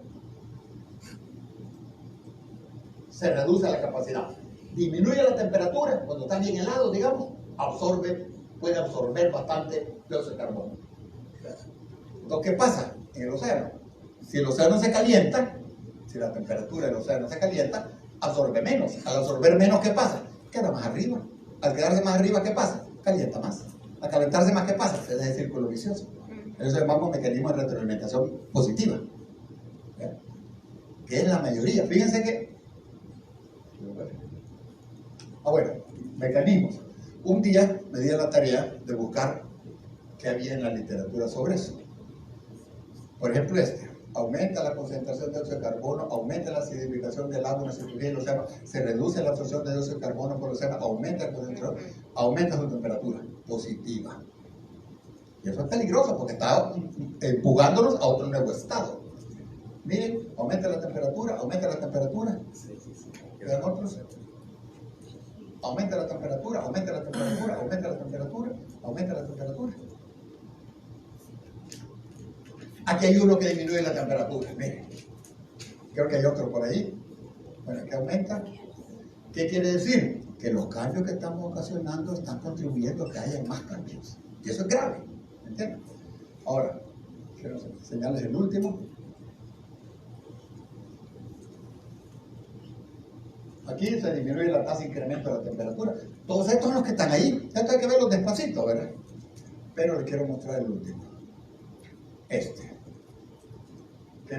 se reduce la capacidad. Disminuye la temperatura, cuando está bien helado, digamos, puede absorber bastante dióxido de carbono. Entonces, ¿qué pasa en el océano? Si el océano se calienta, si la temperatura del océano se calienta, absorbe menos. Al absorber menos, ¿qué pasa? Queda más arriba. Al quedarse más arriba, ¿qué pasa? Calienta más. Al calentarse más, ¿qué pasa? Se da el círculo vicioso. Eso se llama mecanismo de retroalimentación positiva. ¿Ve? Que es la mayoría. Fíjense que... bueno, mecanismos. Un día me di la tarea de buscar qué había en la literatura sobre eso. Por ejemplo, aumenta la concentración de dióxido de carbono, aumenta la acidificación del agua en la superficie del océano, se reduce la absorción de dióxido de carbono por el océano, aumenta la concentración, aumenta su temperatura positiva. Y eso es peligroso porque está empujándonos a otro nuevo estado. Miren, aumenta la temperatura, quedan otros. Aumenta la temperatura, aumenta la temperatura, aumenta la temperatura, aumenta la temperatura. Aquí hay uno que disminuye la temperatura, miren. Creo que hay otro por ahí. Bueno, que aumenta. ¿Qué quiere decir? Que los cambios que estamos ocasionando están contribuyendo a que haya más cambios. Y eso es grave, ¿entienden? Ahora, quiero enseñarles el último. Aquí se disminuye la tasa de incremento de la temperatura. Todos estos son los que están ahí. Esto hay que verlos despacito, ¿verdad? Pero les quiero mostrar el último. ¿Qué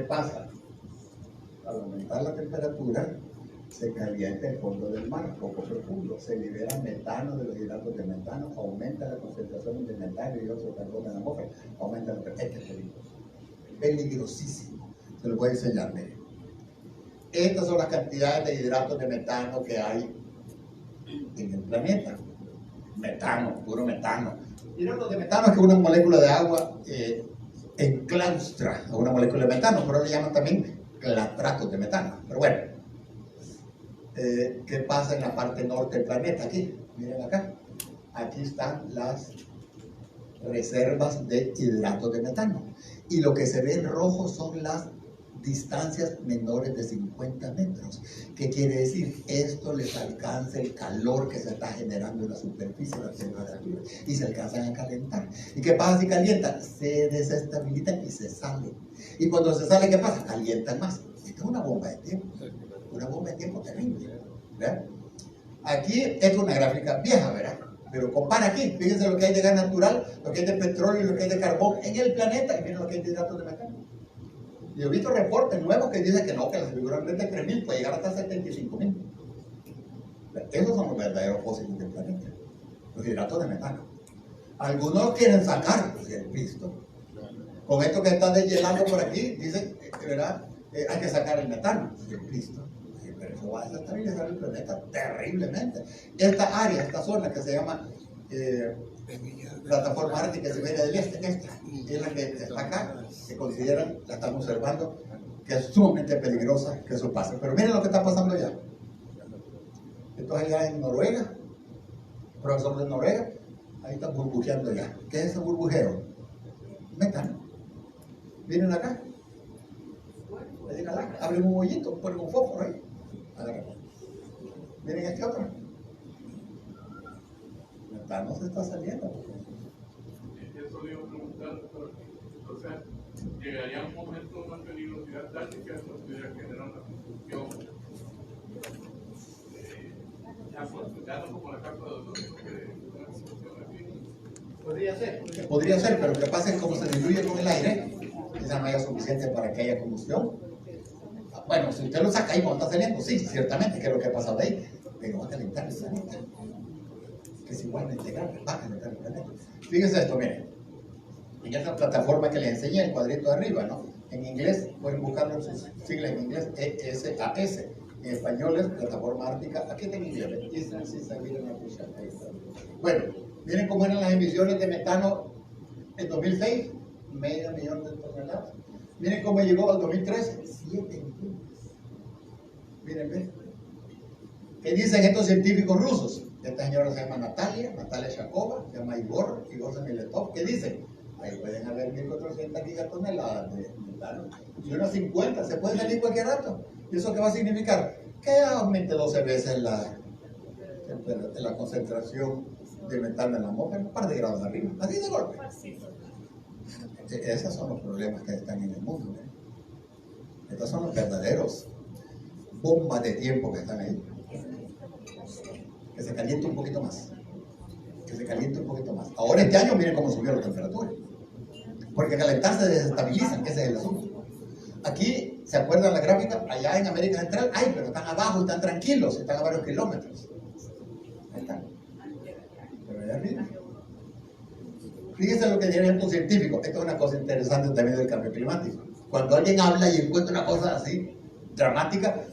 pasa? Al aumentar la temperatura, se calienta el fondo del mar, poco profundo. Se libera metano de los hidratos de metano, aumenta la concentración de metano y otro carbono en la atmósfera. Aumenta la temperatura. Este es peligroso. Peligrosísimo. Se lo voy a enseñar, miren. Estas son las cantidades de hidratos de metano que hay en el planeta. Metano, puro metano. Hidratos de metano es que una molécula de agua enclaustra a una molécula de metano, pero le llaman también clatratos de metano. Pero bueno, ¿qué pasa en la parte norte del planeta? Aquí, miren acá. Aquí están las reservas de hidratos de metano. Y lo que se ve en rojo son las distancias menores de 50 metros. ¿Qué quiere decir? Esto les alcanza el calor que se está generando en la superficie de la temperatura y se alcanzan a calentar. ¿Y qué pasa si calientan? Se desestabilizan y se salen. Y cuando se sale, ¿qué pasa? Calientan más. Esto es una bomba de tiempo. Una bomba de tiempo terrible. ¿Verdad? Aquí es una gráfica vieja, ¿verdad? Pero compara aquí. Fíjense lo que hay de gas natural, lo que hay de petróleo y lo que hay de carbón en el planeta y miren lo que hay de hidratos de metano. Yo he visto reportes nuevos que dicen que no, que la figuración de 3.000 puede llegar hasta 75.000. Esos son los verdaderos fósiles del planeta, los hidratos de metano. Algunos los quieren sacar, pues, el Cristo. Con esto que están desllenando por aquí, dicen, ¿verdad? hay que sacar el metano. Listo. Pero eso va a desestabilizar el planeta terriblemente. Esta área, esta zona que se llama plataforma ártica de Siberia del Este, esta es la que está acá, que consideran, la están observando, que es sumamente peligrosa que eso pase. Pero miren lo que está pasando allá. Esto es allá en Noruega, profesor de Noruega, ahí está burbujeando ya. ¿Qué es ese burbujeo? Metano. Miren acá. Abren un hoyito, ponen un fósforo ahí. Miren este otro. Metano se está saliendo. Eso le iba a preguntar, entonces llegaría un momento de una peligrosidad tal que eso pudiera generar una confusión. Ya no como la capa de dolor, una confusión aquí. Podría ser, pero lo que pasa es que como se diluye con el aire, esa no haya suficiente para que haya combustión. Bueno, si usted lo saca ahí cuando está saliendo, sí, ciertamente, que es lo que ha pasado ahí, pero va a calentar el planeta, que es igualmente grande, va a calentar el planeta. Fíjense esto, miren, en esta plataforma que les enseñé, el cuadrito de arriba, ¿no? En inglés, pueden buscarlo en sus siglas en inglés, ESAS, en español es plataforma ártica, aquí está en inglés, bueno, miren cómo eran las emisiones de metano en 2006, medio millón de toneladas. Miren cómo llegó al 2013, 7 millones. Miren, ¿ven? ¿Qué dicen estos científicos rusos? Esta señora se llama Natalia Shakova, se llama Igor Semiletov. ¿Qué dicen? Ahí pueden haber 1.400 gigatoneladas de metano. Y unas 50, se puede salir cualquier rato. ¿Y eso qué va a significar? Que aumente 12 veces la concentración de metano en la atmósfera, un par de grados arriba, así de golpe. Esos son los problemas que están en el mundo. Estos son los verdaderos bombas de tiempo que están ahí. Que se caliente un poquito más. Que se caliente un poquito más. Ahora este año miren cómo subió la temperatura. Porque calentarse desestabilizan, ese es el asunto. Aquí, ¿se acuerdan la gráfica? Allá en América Central, ay, pero están abajo, están tranquilos, están a varios kilómetros. Ahí están. Pero allá arriba. Fíjense lo que dijeron estos científicos. Esto es una cosa interesante también del cambio climático. Cuando alguien habla y encuentra una cosa así dramática,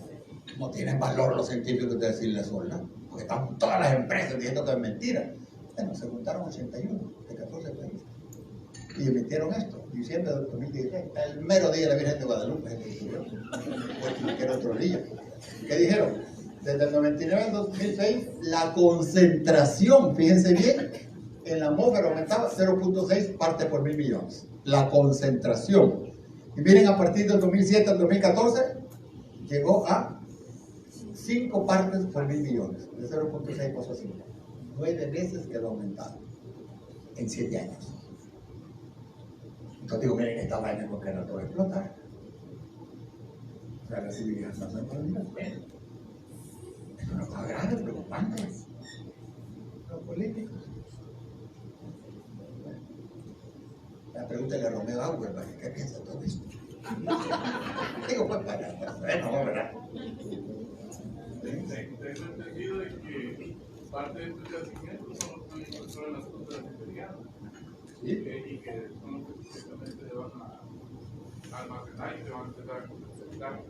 no tienen valor los científicos de decirle eso, ¿no? Porque están todas las empresas diciendo que es mentira. Bueno, se juntaron 81 de 14 países y emitieron esto, diciembre del 2016, el mero día de la Virgen de Guadalupe, o cualquier otro día. ¿Qué dijeron? Desde el 99 al 2006, la concentración, fíjense bien, en la atmósfera aumentaba 0.6 partes por mil millones. La concentración. Y miren, a partir del 2007 al 2014, llegó a 5 partes por mil millones. De 0.6 pasó a 5. 9 veces quedó aumentado en 7 años. Entonces digo, miren, esta vaina porque no todo explotar. O sea, la civilización no puede mirar. Es una cosa grave, preocupante. Los políticos. La pregunta de Romeo Auerbach, ¿qué piensa todo esto? Digo, pues para no, ¿verdad? Tengo entendido de que parte de estos yacimientos son los proyectos sobre las costas siberianas. ¿Sí? Y que son los que supuestamente se van a almacenar y se van a empezar a comercializar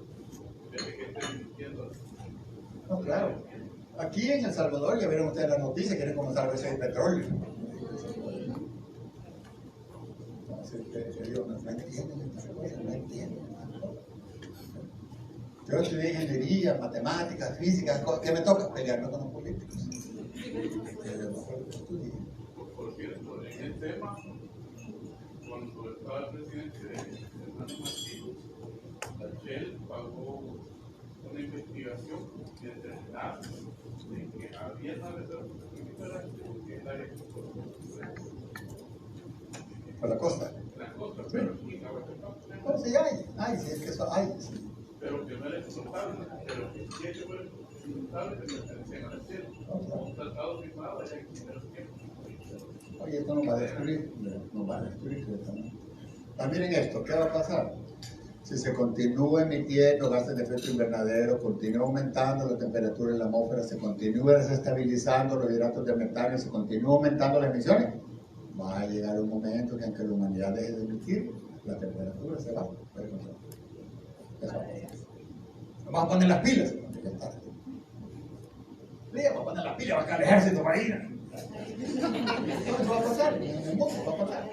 desde que estén emitiendo. No, claro. Aquí en El Salvador, ya vieron ustedes las noticias, quieren comenzar a ver petróleo. Yo no entiendo. Yo estudié ingeniería, matemáticas, física, ¿qué me toca? Pelearme con los políticos. Por cierto, en el tema, cuando estaba el presidente de Hernando Martínez, la Shell pagó una investigación y determinada de que había una reserva que es el área por la costa. La costa, pero en Aguascalientes. No, sí hay, sí, es que eso hay. Sí. Pero que no era exportable, pero que sí que fuera exportable que pertenecían a la Shell. Un tratado firmado allá en primeros tiempos. Oye, esto nos va a destruir, ciertamente. Miren esto, ¿qué va a pasar? Si se continúa emitiendo gases de efecto invernadero, continúa aumentando la temperatura en la atmósfera, se continúa desestabilizando los hidratos de metano, se continúa aumentando las emisiones, va a llegar un momento que aunque la humanidad deje de emitir, la temperatura se va a controlar. Vamos a poner las pilas. Vamos a poner las pilas, va a caer el ejército marina. Eso va a pasar, en el mundo va a pasar.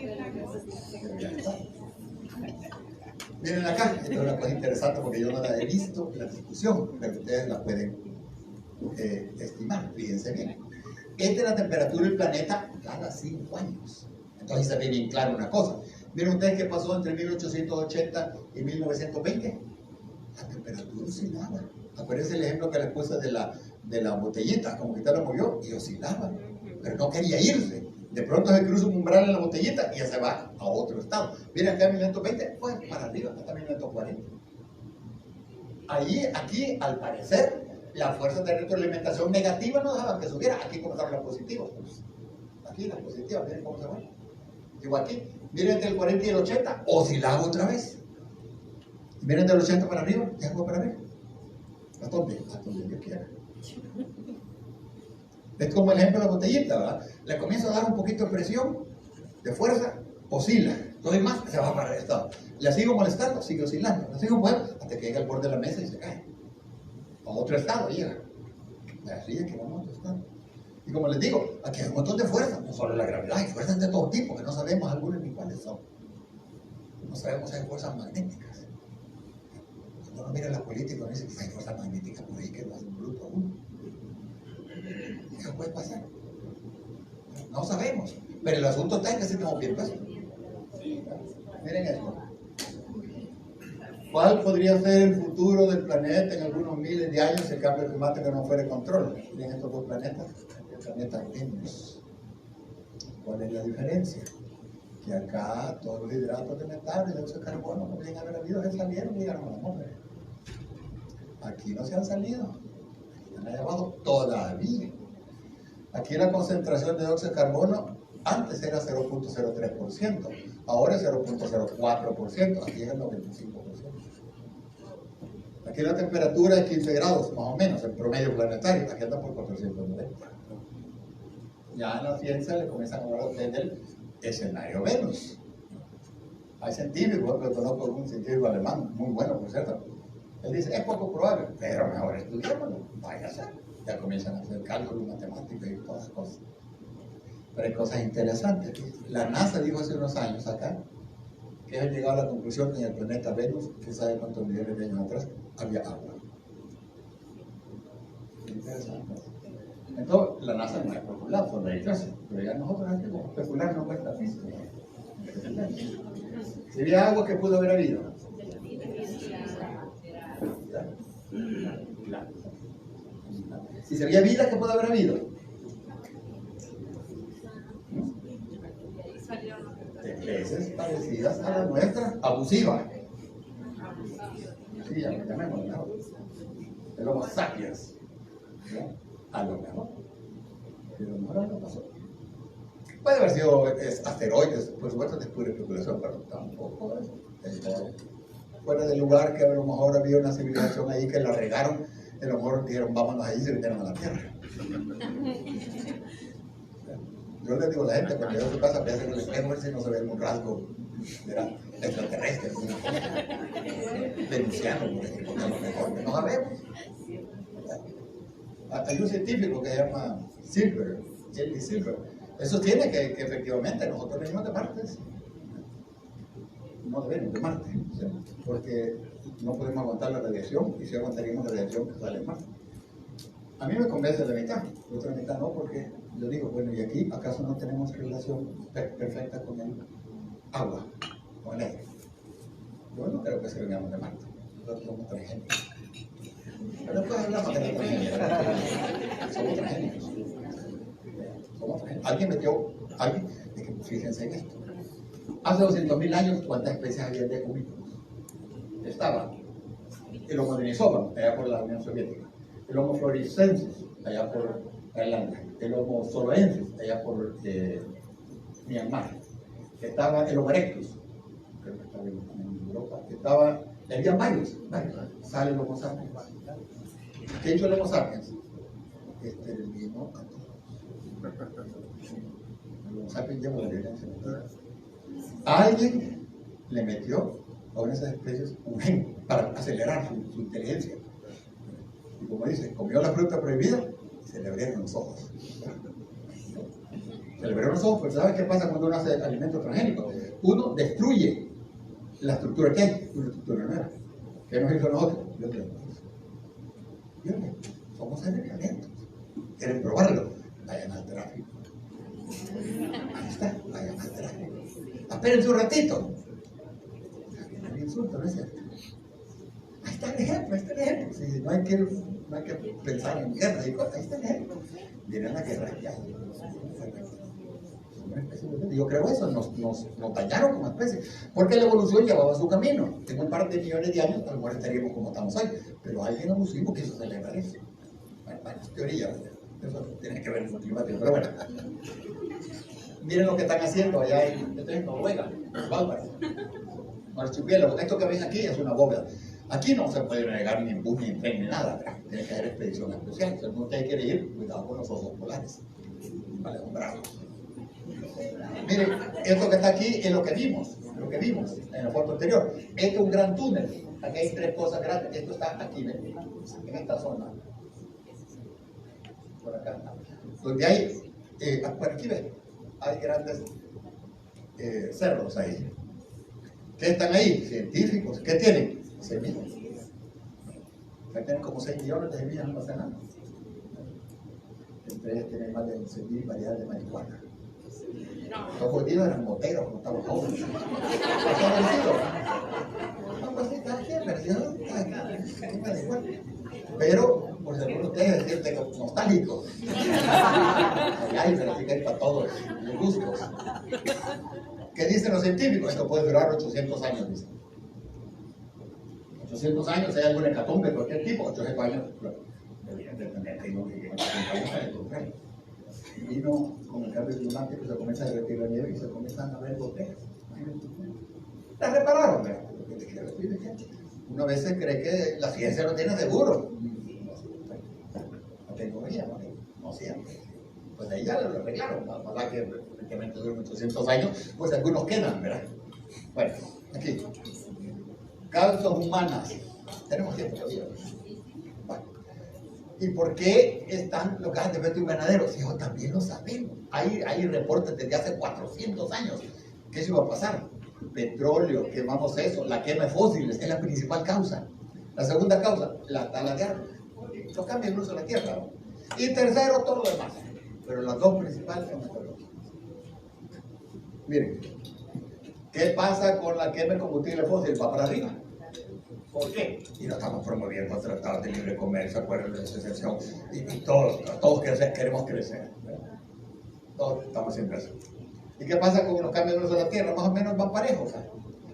Miren acá, esta es una cosa interesante porque yo no la he visto en la discusión, pero ustedes la pueden estimar, fíjense bien. Esta es la temperatura del planeta cada 5 años. Entonces se ve bien claro una cosa. Miren ustedes qué pasó entre 1880 y 1920. La temperatura oscilaba. Acuérdense el ejemplo que les puse de la botellita, como que usted lo movió y oscilaba, pero no quería irse. De pronto se cruza un umbral en la botellita y ya se va a otro estado. Miren acá en 1920, pues para arriba, hasta 1940. Aquí, al parecer, las fuerzas de retroalimentación negativa no dejaban que subiera. Aquí comenzaron las positivas. Aquí las positivas, miren cómo se van. Igual aquí, miren entre el 40 y el 80, oscilaba otra vez. Miren del 80 para arriba, ya fue para arriba. ¿Hasta dónde? Hasta donde yo quiera. Es como el ejemplo de la botellita, ¿verdad? Le comienzo a dar un poquito de presión, de fuerza, oscila. Todo el más se va para el estado. Le sigo molestando, sigue oscilando. Le sigo moviendo hasta que llega al borde de la mesa y se cae. A otro estado llega. Así es que vamos a otro estado. Y como les digo, aquí hay un montón de fuerzas, no solo la gravedad, hay fuerzas de todo tipo, que no sabemos algunas ni cuáles son. No sabemos si hay fuerzas magnéticas. Cuando uno mira la política, uno dice que hay fuerzas magnéticas por ahí que lo hacen bruto a uno. ¿Qué puede pasar? No sabemos. Pero el asunto está en que sí estamos bien puestos. Miren esto. ¿Cuál podría ser el futuro del planeta en algunos miles de años si el cambio climático no fuera de control? Miren estos dos planetas. El planeta Venus. ¿Cuál es la diferencia? Que acá todos los hidratos de metano y de dióxido de carbono no podrían haber habido, se salieron y llegaron a la atmósfera. Aquí no se han salido. Aquí están allá abajo todavía. Aquí la concentración de dióxido de carbono antes era 0.03%, ahora es 0.04%, aquí es el 95%. Aquí la temperatura es 15 grados, más o menos, en promedio planetario, aquí anda por 490. Ya en la ciencia le comienzan a hablar del escenario Venus. Hay científicos, yo conozco un científico alemán, muy bueno por cierto, él dice, es poco probable, pero mejor estudiémoslo, vaya a ser. Ya comienzan a hacer cálculos matemáticos y todas las cosas. Pero hay cosas interesantes. La NASA dijo hace unos años acá que ha llegado a la conclusión que en el planeta Venus, que sabe cuántos millones de años atrás, había agua. Interesante. Entonces, la NASA no es especulado sobre el caso, pero ya nosotros hay que especular no cuesta física. Si había agua, ¿qué pudo haber habido? Si se había vida, ¿qué puede haber habido? Especies parecidas a la nuestra, abusivas. Sí, ya lo llamémoslo. El Homo sapiens. A lo mejor. Pero no lo pasó. Puede haber sido asteroides, por supuesto, es pura especulación, pero tampoco fuera del lugar que a lo mejor había una civilización ahí que la regaron. A lo mejor dijeron, vámonos ahí y se vinieron a la Tierra. Yo le digo a la gente, cuando yo a su casa, piensa que el espejo ese no se ve un rasgo extraterrestre, venusiano, por ejemplo, a lo mejor, no sabemos. Hay un científico que se llama Silver, J.P. Silver. Eso tiene que efectivamente nosotros venimos de Marte. No debemos de Marte, porque no podemos aguantar la radiación y si aguantaríamos la radiación que sale en Marte. A mí me convence la mitad, la otra mitad no, porque yo digo, bueno, ¿y aquí acaso no tenemos relación perfecta con el agua, con el aire? Yo no creo que se vengamos de Marte, nosotros somos transgénicos. Pero después hablamos de la transgénica. Somos transgénicos. Alguien metió, fíjense en esto. Hace 200.000 años, ¿cuántas especies había de humívoros? Estaba el Homo denisovans, allá por la Unión Soviética, el Homo floresiensis, allá por Tailandia, el Homo zoroensis, allá por Myanmar, estaba el Homo erectus, creo que estaba en Europa, había varios, sale el Homo sapiens. ¿Qué hizo el Homo sapiens? Exterminó a todos. El Homo sapiens lleva la violencia. Alguien le metió a una de esas especies un gen para acelerar su inteligencia. Y como dice, comió la fruta prohibida y se le abrieron los ojos. Se le abrieron los ojos, porque ¿sabes qué pasa cuando uno hace alimentos transgénicos? Uno destruye la estructura que hay, una estructura nueva. ¿Qué nos hizo nosotros? Somos seres violentos. ¿Quieren probarlo? Vayan al tráfico. Ahí está, vayan al tráfico. Espérense un ratito. No hay insulto, ¿no es cierto? Ahí está el ejemplo, ahí está el ejemplo. Sí, no hay que pensar en guerra y cosas, ahí está el ejemplo. Vienen la guerra ya. Yo creo eso, nos dañaron como especie, porque la evolución llevaba su camino. En un par de millones de años, a lo mejor estaríamos como estamos hoy, pero alguien abusivo quiso celebrar eso. Bueno, teoría, eso tiene que ver con el climático, pero bueno. Miren lo que están haciendo allá en Noruega, Svalbard. Archipiélago. Esto que ven aquí es una bóveda. Aquí no se puede negar ni bus, ni tren, ni nada. Tiene que haber expedición especial. Si usted quiere ir, cuidado con los osos polares. Vale, un brazo. Miren, esto que está aquí es lo que vimos en la foto anterior. Este es un gran túnel. Aquí hay tres cosas grandes. Esto está aquí, ¿ven? En esta zona. Por acá. Donde hay, por aquí ven, hay grandes cerros ahí. ¿Qué están ahí? Científicos. ¿Qué tienen? Semillas. Tienen como 6 millones de semillas almacenadas. Entre ellas tienen más de 11.000 variedades de marihuana. Los judíos eran moteros, no estaban jóvenes. Pero, por seguro ustedes se sienten nostálgicos. Allá se hay para todos los gustos. ¿Qué dicen los científicos? Esto puede durar 800 años, dicen. 800 años, hay alguna hecatombe de cualquier tipo, 800 años, evidentemente, no que llegan 80 años, vino con el cambio climático, se comienza a derretir la nieve y se comienzan a ver goteras. Las repararon, ¿verdad? Una vez se cree que la ciencia no tiene seguro. La tecnología, no siempre. Pues ahí ya lo arreglaron, la verdad que prácticamente duran 800 años, pues algunos quedan, ¿verdad? Bueno, aquí. Causas humanas. Tenemos tiempo todavía. Bueno. ¿Y por qué están los gases de efecto invernadero? Si yo también lo sabemos. Hay reportes desde hace 400 años. ¿Qué se iba a pasar? Petróleo, quemamos eso, la quema de fósiles es la principal causa. La segunda causa, la tala de árboles. Los cambios de uso de la tierra, ¿no? Y tercero, todo lo demás. Pero las dos principales son ecológicas. Miren, ¿qué pasa con la quema de combustible fósil? Va para arriba. ¿Por qué? Y lo estamos promoviendo tratados de libre comercio, acuerdos de asociación, y todos queremos crecer. ¿Verdad? Todos estamos haciendo eso. ¿Y qué pasa con los cambios de uso de la tierra? Más o menos van parejos.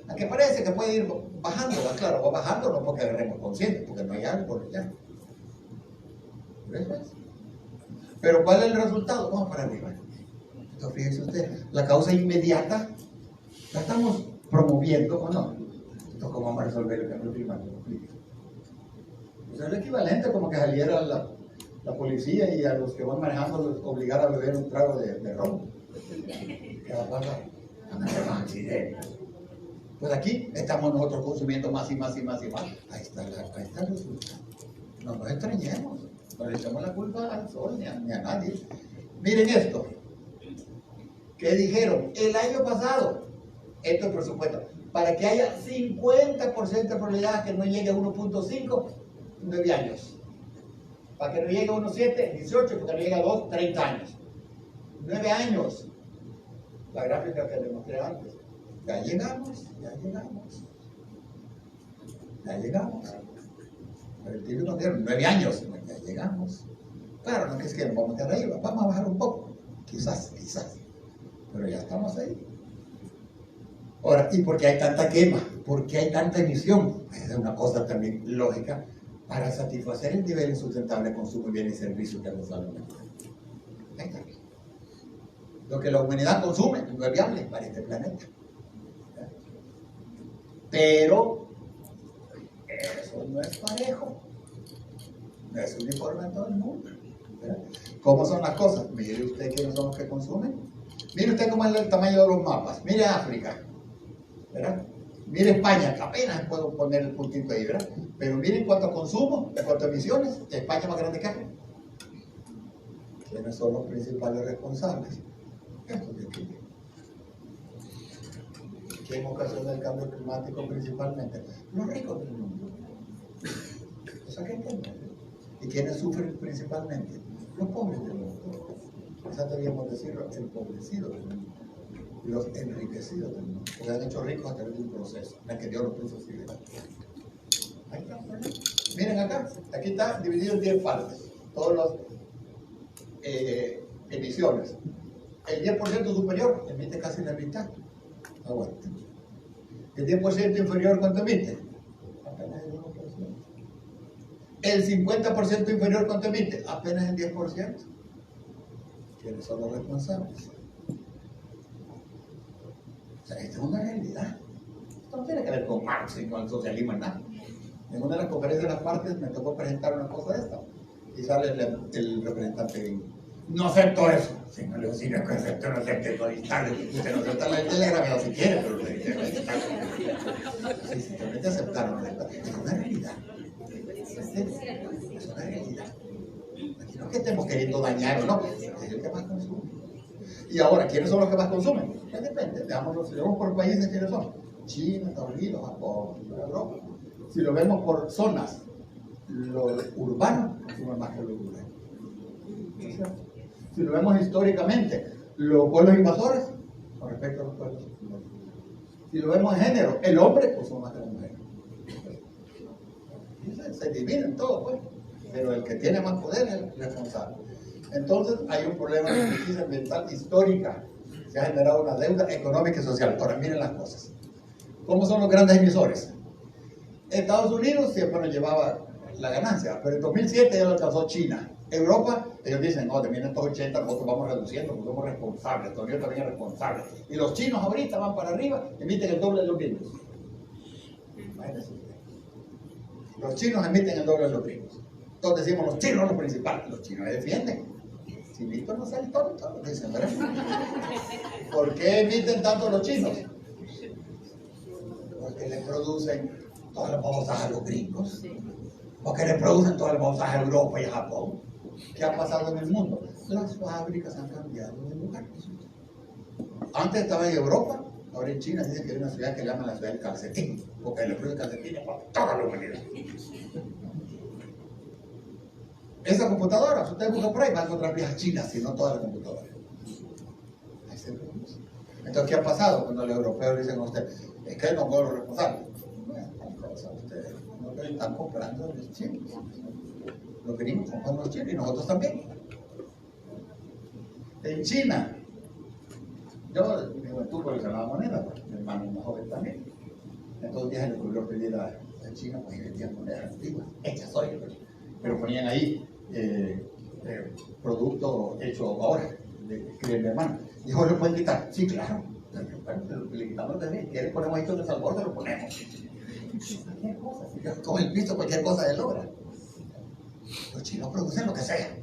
Aunque parece que puede ir bajando, claro, va bajando no porque agarremos conciencia, porque no hay árboles ya. Pero ¿cuál es el resultado? Vamos para arriba. Entonces, fíjense usted, la causa inmediata la estamos promoviendo o no. Entonces, ¿cómo vamos a resolver el cambio climático? O sea, es el equivalente como que saliera la policía y a los que van manejando los obligara a beber un trago de ron. ¿Qué va a pasar? Van a hacer más accidentes. Pues aquí estamos nosotros consumiendo más y más y más y más. Ahí está el resultado. No nos extrañemos. No le echamos la culpa al sol ni a nadie. Miren esto. ¿Qué dijeron? El año pasado, esto es por supuesto, para que haya 50% de probabilidad que no llegue a 1.5, 9 años. Para que no llegue a 1.7, 18, porque no llegue a 2, 30 años. 9 años. La gráfica que les mostré antes. Ya llegamos. Pero el tío nos dieron 9 años. Ya llegamos. Claro, no es que nos vamos a quedar arriba. Vamos a bajar un poco. Quizás. Pero ya estamos ahí. Ahora, ¿y por qué hay tanta quema? ¿Por qué hay tanta emisión? Es una cosa también lógica para satisfacer el nivel insustentable de consumo de bienes y servicios que nos salen mejor. Ahí está. Lo que la humanidad consume no es viable para este planeta. Pero eso no es parejo. No es uniforme en todo el mundo. ¿Verdad? ¿Cómo son las cosas? Mire usted quiénes son los que consumen. Mire usted cómo es el tamaño de los mapas. Mire África. ¿Verdad? Mire España, que apenas puedo poner el puntito ahí, ¿verdad? Pero miren cuánto consumo, en cuanto a emisiones, España más grande que acá. ¿Quiénes son los principales responsables? Estos de aquí. ¿Quién ocasiona el cambio climático principalmente? Los ricos del mundo. O sea, ¿qué entienden? ¿Y quiénes sufren principalmente? Los pobres del mundo. Quizás deberíamos decirlo, empobrecidos del mundo. Los enriquecidos del mundo. Porque han hecho ricos a través de un proceso en el que Dios los puso así. Ahí está. Miren acá, aquí está dividido en 10 partes. Todas las emisiones. El 10% superior emite casi la mitad. Aguanta. El 10% inferior, ¿cuánto emite? Apenas el 1%. El 50% inferior, ¿cuánto emite? Apenas el 10%. ¿Quiénes son los responsables? O sea, esta es una realidad. Esto no tiene que ver con Marx y con el socialismo, nada. En una de las conferencias de las partes me tocó presentar una cosa de esta. Y sale el representante gringo. No acepto eso. Si no le digo, si no acepto, no acepto. Usted no acepta la telegrama si quiere, pero le dice, sí, simplemente aceptaron. Es una realidad. Es una realidad. Aquí no es que estemos queriendo dañar o no, es el que más consume. Y ahora, ¿quiénes son los que más consumen? Pues depende, veámoslo, si lo vemos por países, ¿quiénes son? China, Estados Unidos, Japón, Europa. Si lo vemos por zonas, los urbanos consumen más que los rurales. Si lo vemos históricamente, los pueblos invasores con respecto a los pueblos invasores. Si lo vemos en género, el hombre consume más que la mujer. Se dividen todos, pues, pero el que tiene más poder es el responsable. Entonces hay un problema de justicia ambiental histórica. Se ha generado una deuda económica y social. Ahora miren las cosas. ¿Cómo son los grandes emisores? Estados Unidos siempre nos llevaba la ganancia, pero en 2007 ya lo alcanzó China. Europa, ellos dicen, no, de 1980 nosotros vamos reduciendo porque somos responsables, Estados Unidos también es responsable. Y los chinos ahorita van para arriba, emiten el doble de los gringos. Imagínense. Los chinos emiten el doble de los gringos. Entonces decimos, los chinos son los principales. Los chinos se defienden. Si listo no sale todo, dicen, ¿verdad? ¿Por qué emiten tanto los chinos? Porque les producen todas las babosas a los gringos. Porque les producen todas las babosas a Europa y a Japón. ¿Qué ha pasado en el mundo? Las fábricas han cambiado de lugar. Antes estaba en Europa, ahora en China dicen que hay una ciudad que llaman la ciudad del calcetín, porque le producen calcetines para toda la humanidad. Esa computadora, si ustedes buscan por ahí, van a encontrar viejas chinas, sino todas las computadoras. Ahí se produce. Entonces, ¿qué ha pasado cuando los europeos dicen a ustedes? Es que no puedo responsable. Bueno, ustedes no le están comprando a los chinos. Los gringos compran los chinos y nosotros también. En China, yo en mi juventud coleccionaba monedas, porque mi hermano más joven también. Entonces ya se le ocurrió pedir a China, pues vendían monedas antiguas, hechas hoy, pero ponían ahí producto hecho ahora, de mi hermano. Dijo, ¿le pueden quitar? Sí, claro. Le quitamos también. ¿Quieres ponemos esto en el salvador? Te lo ponemos. Cualquier cosa. Con el piso, cualquier cosa de logra. Los chinos producen lo que sea.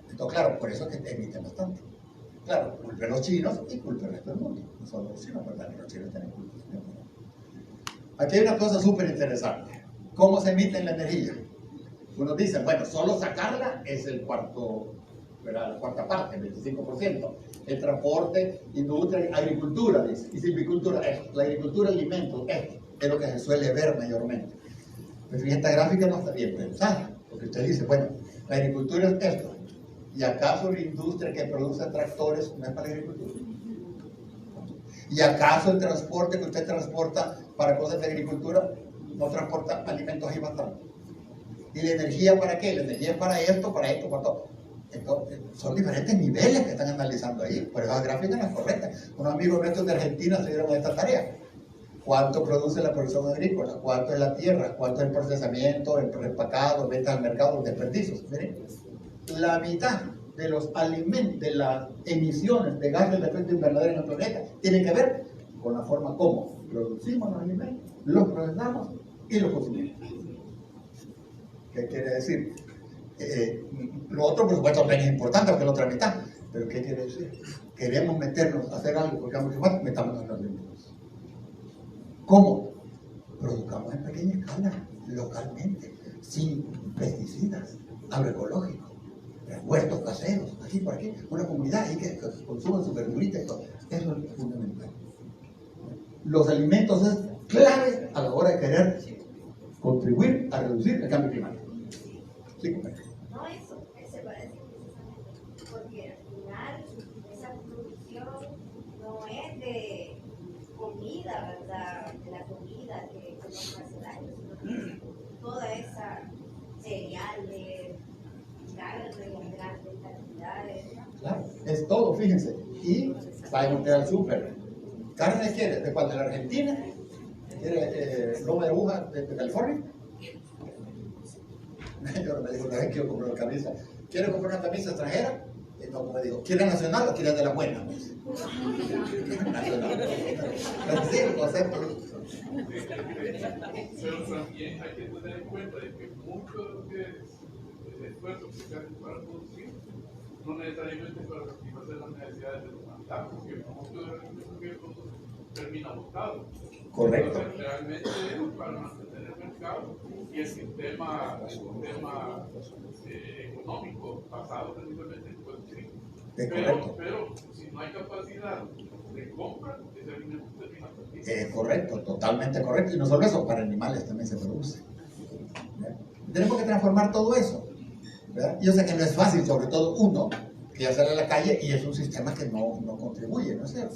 Entonces, claro, por eso es que emiten bastante. Claro, culpen los chinos y culpen el resto del mundo. No solo los chinos, pero también los chinos tienen culpa. Aquí hay una cosa súper interesante. ¿Cómo se emite la energía? Unos dicen, bueno, solo sacarla es el cuarto, la cuarta parte, el 25%. El transporte, industria, agricultura, dice. Y silvicultura, esto. La agricultura, alimentos, esto. Es lo que se suele ver mayormente. Pero esta gráfica no está bien pensada. Porque usted dice, bueno, la agricultura es esto. ¿Y acaso la industria que produce tractores no es para la agricultura? ¿Y acaso el transporte que usted transporta para cosas de agricultura no transporta alimentos ahí bastante? ¿Y la energía para qué? La energía es para esto, para todo. Entonces, son diferentes niveles que están analizando ahí. Por eso la gráfica no es correcta. Unos amigos nuestros de Argentina se dieron a esta tarea. ¿Cuánto produce la producción agrícola? ¿Cuánto es la tierra? ¿Cuánto es el procesamiento, el reempacado, ventas al mercado, los desperdicios? Miren, la mitad de los alimentos, de las emisiones de gases de efecto invernadero en el planeta, tienen que ver con la forma como producimos los alimentos, los procesamos y los consumimos. ¿Qué quiere decir? Lo otro, por supuesto, también es importante porque es la otra mitad. Pero ¿qué quiere decir? Queremos meternos a hacer algo por el cambio climático, metámonos en los límites. ¿Cómo? Produzcamos en pequeña escala, localmente, sin pesticidas, agroecológicos, huertos caseros, aquí por aquí, una comunidad ahí que consuman su verdurita y todo. Eso es fundamental. Los alimentos es clave a la hora de querer contribuir a reducir el cambio climático. Sí, compañero. No, eso se parece precisamente, porque al final esa producción no es de comida, ¿verdad? De la comida que nos hace daño, sino que toda esa cereales, carne en grandes cantidades. Claro, es todo, fíjense. Y vayan usted al súper. ¿Carne quiere? ¿De cuál? ¿De la Argentina? ¿Quiere lomo de aguja de California? Yo me digo, una vez quiero comprar una camisa. ¿Quiere comprar una camisa extranjera? Y no, me digo, ¿quiere nacional o quiere de la buena? Nacional. Sí, o sea, Pero también hay que tener en cuenta de que mucho de el esfuerzo que se hace para producir no necesariamente para satisfacer las necesidades de los humanidad, porque muchos de los recursos que producen termina botado. correcto. Entonces, realmente es para mantener el mercado y el sistema económico basado precisamente en producir. Es correcto. Pero si no hay capacidad de compra, ese alimento termina perdido. Correcto, totalmente correcto. Y no solo eso, para animales también se produce. ¿Verdad? Tenemos que transformar todo eso. ¿Verdad? Yo sé que no es fácil, sobre todo uno que ya sale a la calle y es un sistema que no contribuye, ¿no es cierto?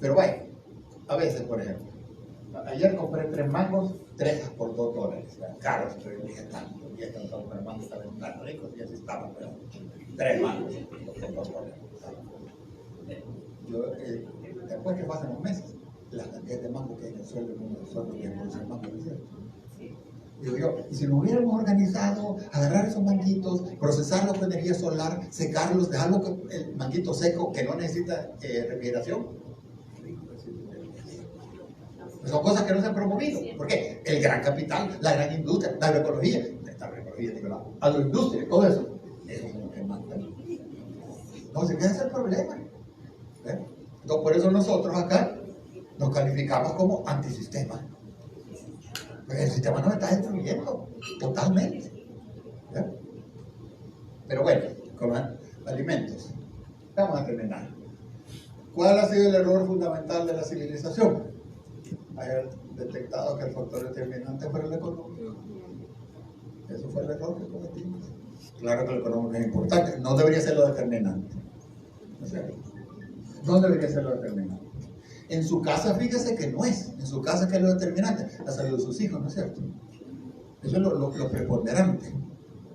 Pero vaya, a veces, por ejemplo, ayer compré 3 mangos, 3 por $2. Caros, pero yo dije tanto, y estos no comprar mangos, estaban tan ricos y así estaban, pero 3 mangos por $2. Yo, después que pasan los meses, las cantidades de mango que hay en el suelo, en el suelo que produce el mango, ¿no es cierto? Digo yo, y si nos hubiéramos organizado, agarrar esos manguitos, procesarlos con energía solar, secarlos, dejarlos con el manguito seco que no necesita refrigeración. Pues son cosas que no se han promovido. ¿Por qué? El gran capital, la gran industria, la agroecología, digo, la agroindustria, todo eso. Eso es lo que manda. Entonces, ¿qué es el problema? Entonces, por eso nosotros acá nos calificamos como antisistema. El sistema nos está destruyendo totalmente. ¿Ya? Pero bueno, con alimentos. Vamos a terminar. ¿Cuál ha sido el error fundamental de la civilización? Haber detectado que el factor determinante fue el económico. Eso fue el error que cometimos. Claro que el económico es importante, no debería ser lo determinante. ¿No es cierto? No debería ser lo determinante. En su casa, fíjese que no es. En su casa, ¿qué es lo determinante? La salud de sus hijos, ¿no es cierto? Eso es lo preponderante.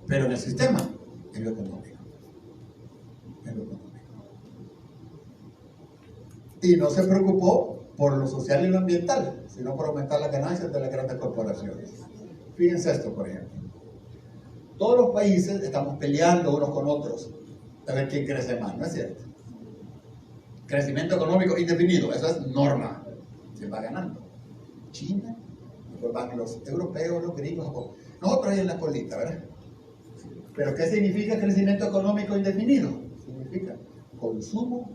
Pero en el sistema, es lo económico. Es lo económico. Y no se preocupó por lo social y lo ambiental, sino por aumentar las ganancias de las grandes corporaciones. Fíjense esto, por ejemplo. Todos los países estamos peleando unos con otros a ver quién crece más, ¿no es cierto? Crecimiento económico indefinido, eso es norma. Se va ganando. China, después van los europeos, los gringos, nosotros ahí en la colita, ¿verdad? Pero ¿qué significa crecimiento económico indefinido? Significa consumo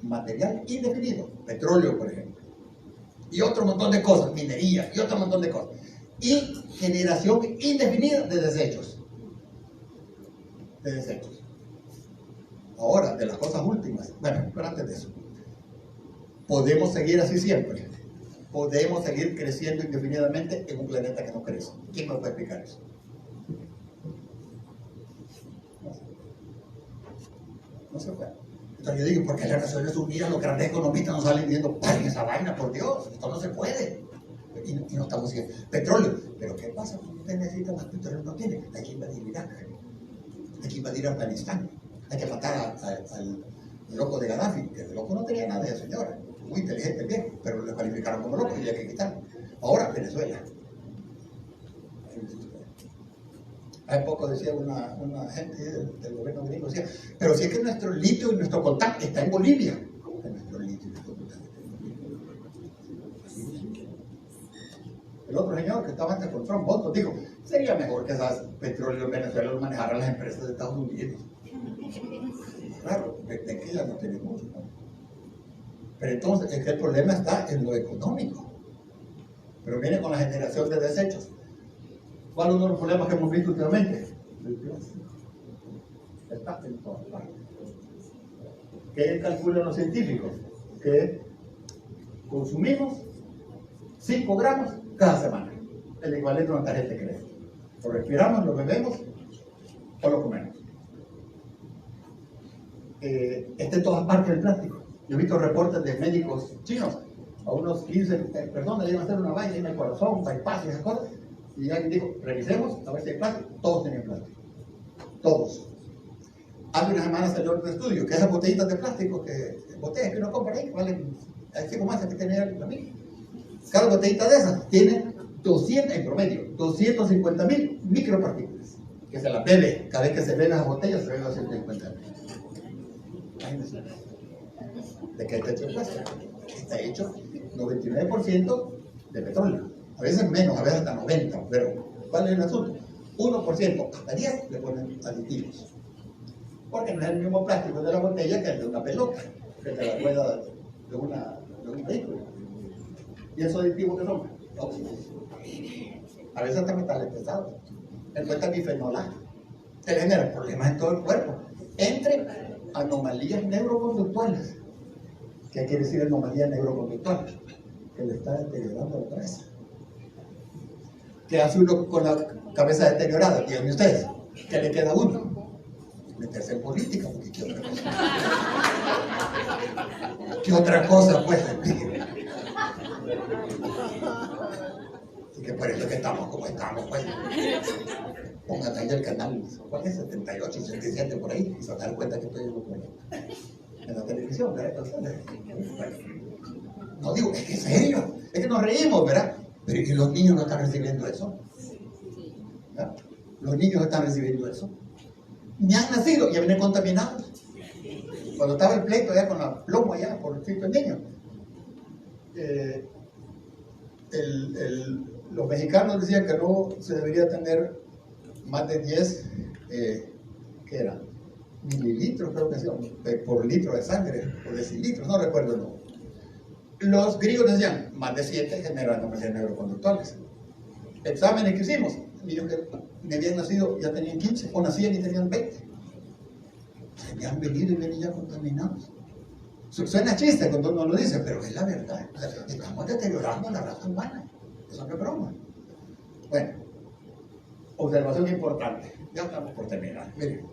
material indefinido, petróleo, por ejemplo, y otro montón de cosas, minería, y otro montón de cosas, y generación indefinida de desechos. Ahora, de las cosas últimas, bueno, pero antes de eso, podemos seguir así siempre. Podemos seguir creciendo indefinidamente en un planeta que no crece. ¿Quién me puede explicar eso? No se puede. Entonces yo digo, ¿por qué las Naciones Unidas, los grandes economistas no salen diciendo, paren esa vaina, por Dios, esto no se puede? Y no estamos diciendo, petróleo. Pero ¿qué pasa cuando usted necesita más petróleo? No tiene. Hay que invadir Irak. Hay que invadir Afganistán. Hay que matar al loco de Gaddafi, que el loco no tenía nada de eso, señora. Muy inteligente el viejo, pero lo calificaron como loco y hay que quitarlo. Ahora Venezuela. Hace poco decía una gente del gobierno gringo, decía, pero si es que nuestro litio y nuestro coltán está en Bolivia. ¿Cómo que nuestro litio y nuestro coltán está en Bolivia? El otro señor que estaba antes con Trump, Bolton, dijo, sería mejor que esas petróleo en Venezuela lo manejaran las empresas de Estados Unidos. Claro, de que ya no tenemos mucho, ¿no? Pero entonces, es que el problema está en lo económico. pero viene con la generación de desechos. ¿Cuál es uno de los problemas que hemos visto últimamente? El plástico. Está en todas partes. ¿Qué calculan los científicos? Que consumimos 5 gramos cada semana, el equivalente a una tarjeta de crédito. Lo respiramos, lo bebemos o lo comemos. Está en todas partes el plástico. Yo he visto reportes de médicos chinos, a unos 15 personas le iban a hacer una vaina en el corazón, bypass y esas cosas, y alguien dijo, revisemos a ver si hay plástico. Todos tenían plástico. Todos. Hace una semana salió otro estudio, que esas botellitas de plástico, botellas que uno compra ahí, valen así como esa que tenía la mía. Cada botellita de esas tiene 200, en promedio, 250.000 micropartículas, que se las bebe. Cada vez que se beben las botellas, se beben 250.000. ¿De qué está hecho el plástico? Está hecho 99% de petróleo. A veces menos, a veces hasta 90%, pero ¿cuál es el asunto? 1%, hasta 10% le ponen aditivos. Porque no es el mismo plástico de la botella que el de una pelota, que te la rueda de un vehículo. ¿Y esos aditivos qué son? Tóxicos. A veces hasta metales pesados. Encuentra bifenolato. Te genera problemas en todo el cuerpo. Entre anomalías neuroconductuales. ¿Qué quiere decir anomalía neuroconductual? Que le está deteriorando la cabeza. ¿Qué hace uno con la cabeza deteriorada? Díganme ustedes. ¿Qué le queda a uno? Meterse en política, porque ¿qué otra cosa? ¿Qué otra cosa puede sentir? Así que por eso es que estamos como estamos, pues. Póngate ahí el canal, ¿cuál es? 78, 87 por ahí, y se van a dar cuenta que estoy en la televisión, ¿verdad? No digo, es que es serio, es que nos reímos, ¿verdad? Pero ¿y los niños no están recibiendo eso? ¿verdad? Los niños están recibiendo eso. Ni han nacido, ya vienen contaminados. Cuando estaba el pleito allá con la plomo allá por el sitio del niño, los mexicanos decían que no se debería tener más de 10, ¿qué era? Mililitros, creo que sea, por litro de sangre, o decilitros, no recuerdo el nombre. Los griegos decían, más de 7 generan anomalías neuroconductuales. Exámenes que hicimos, niños que me habían nacido ya tenían 15, o nacían y tenían 20. Se me han venido y vienen ya contaminados. Suena chiste cuando uno lo dice, pero es la verdad. O sea, estamos deteriorando la raza humana. Eso no es broma. Bueno, observación importante. Ya estamos por terminar. Miren,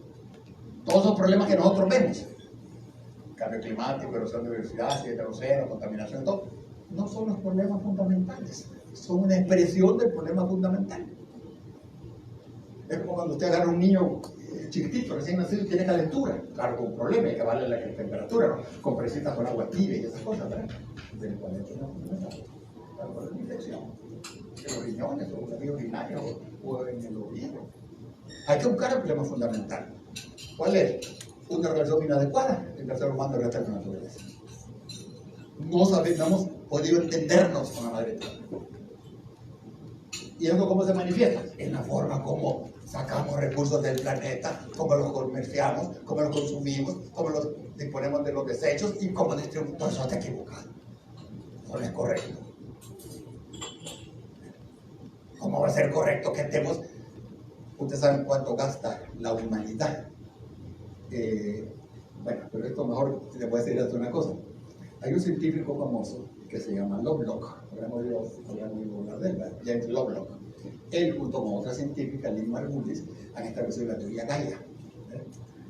todos los problemas que nosotros vemos, cambio climático, erosión de biodiversidad, acidez del océano, contaminación, todo, no son los problemas fundamentales. Son una expresión del problema fundamental. Es como cuando usted agarra a un niño chiquitito, recién nacido, y tiene calentura. Claro, con un problema, hay que darle la temperatura, ¿no? Con presitas con agua tibia y esas cosas, ¿verdad? Del cual es una fundamental. Algo de infección. En los riñones, o en la vía urinaria, o en el oído. Hay que buscar el problema fundamental. ¿Cuál es? Una relación inadecuada entre el ser humano y el resto de la naturaleza. No hemos podido entendernos con la madre tierra. ¿Y eso cómo se manifiesta? En la forma como sacamos recursos del planeta, cómo los comerciamos, cómo los consumimos, cómo los disponemos de los desechos y cómo distribuimos. Todo eso está equivocado. No es correcto. ¿Cómo va a ser correcto que estemos? Ustedes saben cuánto gasta la humanidad. Bueno, pero esto mejor les voy a decir hasta una cosa. Hay un científico famoso que se llama Lovelock. Habrán oído hablar de él, James Lovelock. Él, junto con otra científica, Lynn Margulis, han establecido la teoría Gaia.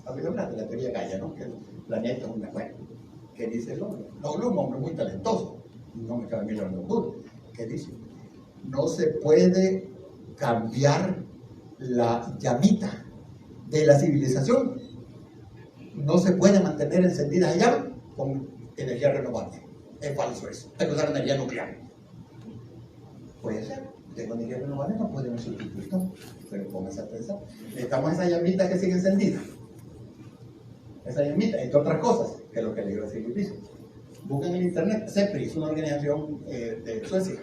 ¿Has oído hablar de la teoría Gaia, no? Que el planeta es una cueva. ¿Qué dice Lovelock? Lovelock es un hombre muy talentoso. No me cabe en la duda. ¿Qué dice? No se puede cambiar la llamita de la civilización. No se puede mantener encendida la llama con energía renovable. Es falso eso. Hay que usar energía nuclear. Puede ser. De energía renovable no podemos sustituir todo. Pero pónganse a pensar. Necesitamos esa llamita que sigue encendida. Esa llamita, entre otras cosas, que es lo que le iba a decir Luis. Busquen en internet. CEPRI es una organización de Suecia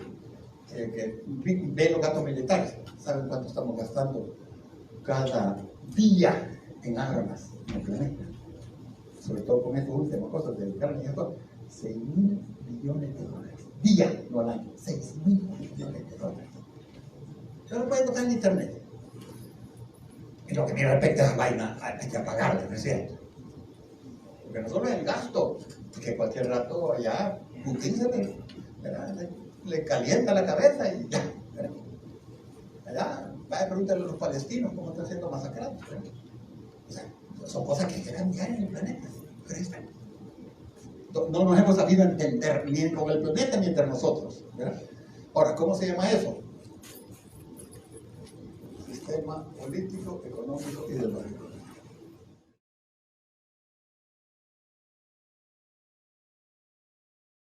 que ve los gastos militares. ¿Saben cuánto estamos gastando cada día en armas en el planeta? Sobre todo con estas últimas cosas del carne y esto, 6.000 millones de dólares. Día, no al año, 6.000 millones de Usted lo puede buscar en internet. Y lo que me respecta a esa vaina, hay que apagarla, ¿no es cierto? Porque no solo es el gasto, que cualquier rato allá Putin le calienta la cabeza y ya. ¿Verdad? Allá, vaya a preguntarle a los palestinos cómo están siendo masacrados. ¿Verdad? O sea, son cosas que hay que cambiar en el planeta. No nos hemos sabido entender ni con el planeta ni entre nosotros. ¿Verdad? Ahora, ¿cómo se llama eso? Sistema político, económico, ideológico.